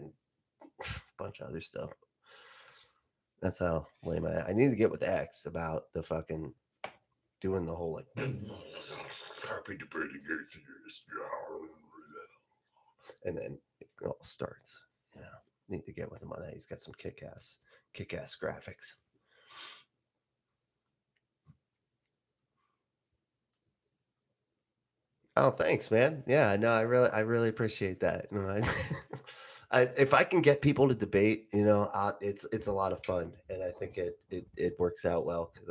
bunch of other stuff. That's how lame I need to get with X about the fucking doing the whole like happy debating atheist, and then it all starts. Need to get with him on that. He's got some kick-ass graphics. Oh, thanks, man. Yeah, no, I really appreciate that. If I can get people to debate, it's a lot of fun, and I think it works out well because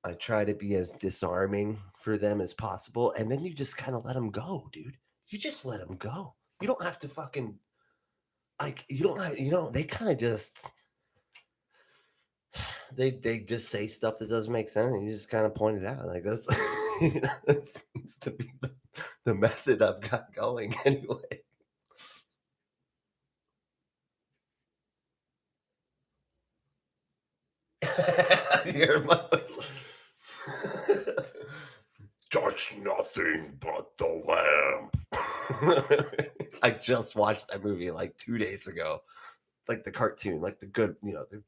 I try to be as disarming for them as possible, and then you just kind of let them go, dude. You just let them go. You don't have to fucking like. You don't have. They kind of just they just say stuff that doesn't make sense, and you just kind of point it out. Like that's that seems to be the method I've got going anyway. Your most touch nothing but the lamp. I just watched that movie like 2 days ago, like the cartoon, like the good,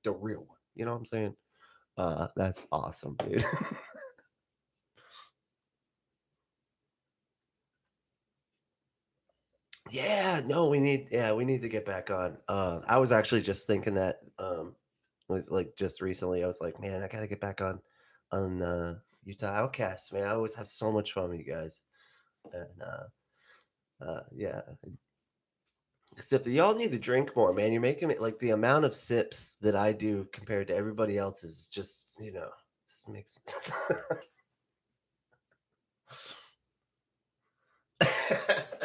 the real one. You know what I'm saying? That's awesome, dude. Yeah, no, we need to get back on. I was actually just thinking that was like just recently. I was like, man, I gotta get back on Utah Outcasts, man. I always have so much fun with you guys, and yeah. Except that y'all need to drink more, man. You're making it like the amount of sips that I do compared to everybody else is just, just makes.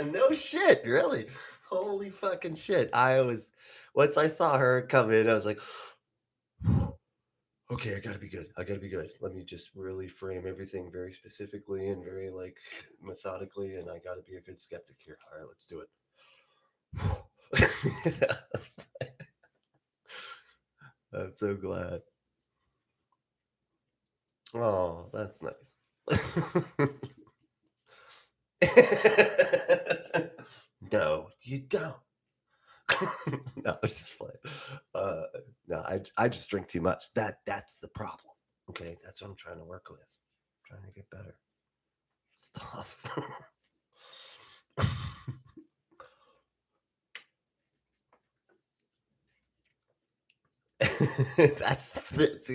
No shit, really. Holy fucking shit. Once I saw her come in, I was like, okay, I gotta be good. I gotta be good. Let me just really frame everything very specifically and very like methodically, and I gotta be a good skeptic here. All right, let's do it. I'm so glad. Oh, that's nice. No, you don't. No, it's just playing. Uh, no, I just drink too much. That's the problem. Okay, that's what I'm trying to work with. I'm trying to get better. Stop.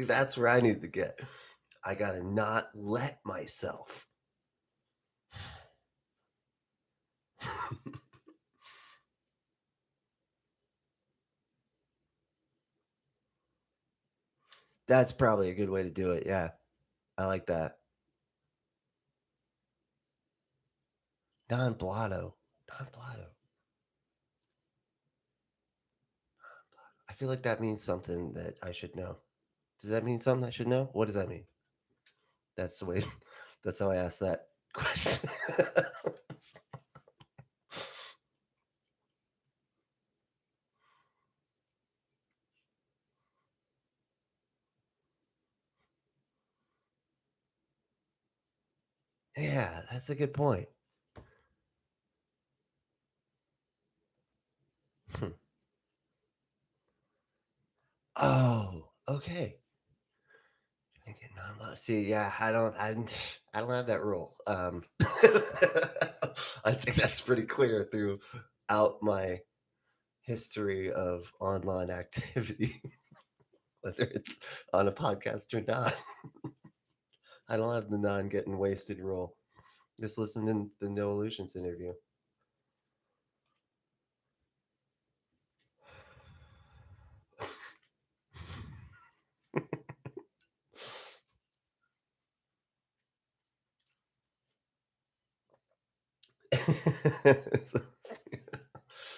That's where I need to get. I gotta not let myself. That's probably a good way to do it. Yeah, I like that. Non blotto. Non blotto. I feel like that means something that I should know. Does that mean something I should know? What does that mean? That's the way. That's how I asked that question. Yeah, that's a good point. Hmm. Oh, okay. See, yeah, I don't have that rule. I think that's pretty clear throughout my history of online activity. whether it's on a podcast or not. I don't have the non getting wasted rule. Just listen to the No Illusions interview.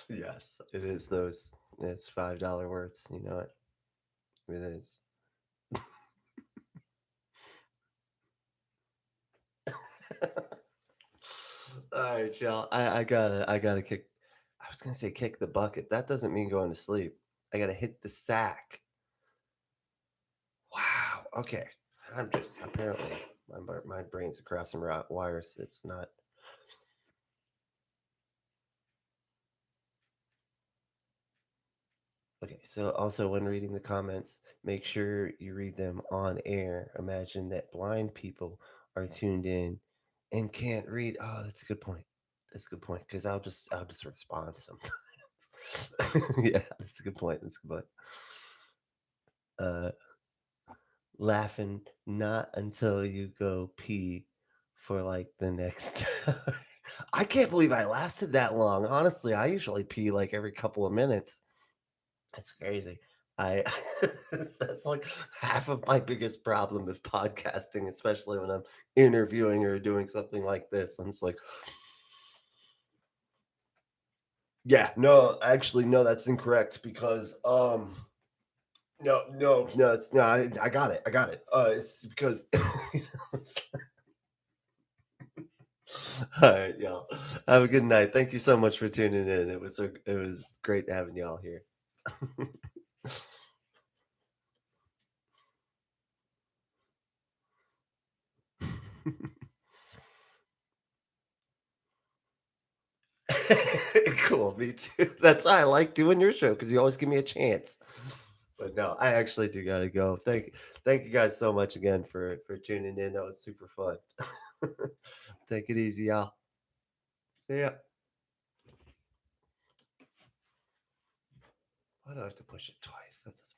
Yes, it is those. It's $5 words. You know it. It is. All right, y'all. I gotta kick. I was gonna say kick the bucket. That doesn't mean going to sleep. I gotta hit the sack. Wow. Okay. I'm just apparently my brain's crossing wires. It's not. Okay. So also when reading the comments, make sure you read them on air. Imagine that blind people are tuned in and can't read. Oh, that's a good point. That's a good point because I'll just respond sometimes. Yeah, that's a good point. That's a good point. Uh, Laughing not until you go pee for like the next. I can't believe I lasted that long. Honestly, I usually pee like every couple of minutes. That's crazy. I that's like half of my biggest problem with podcasting, especially when I'm interviewing or doing something like this. I'm just like, yeah, no, actually, no, that's incorrect because no, it's no, I got it. I got it. It's because all right, y'all. Have a good night. Thank you so much for tuning in. It was great having y'all here. Cool, me too. That's why I like doing your show because you always give me a chance. But no, I actually do gotta go. Thank you guys so much again for tuning in. That was super fun. Take it easy, y'all. See ya. Why do I have to push it twice? That's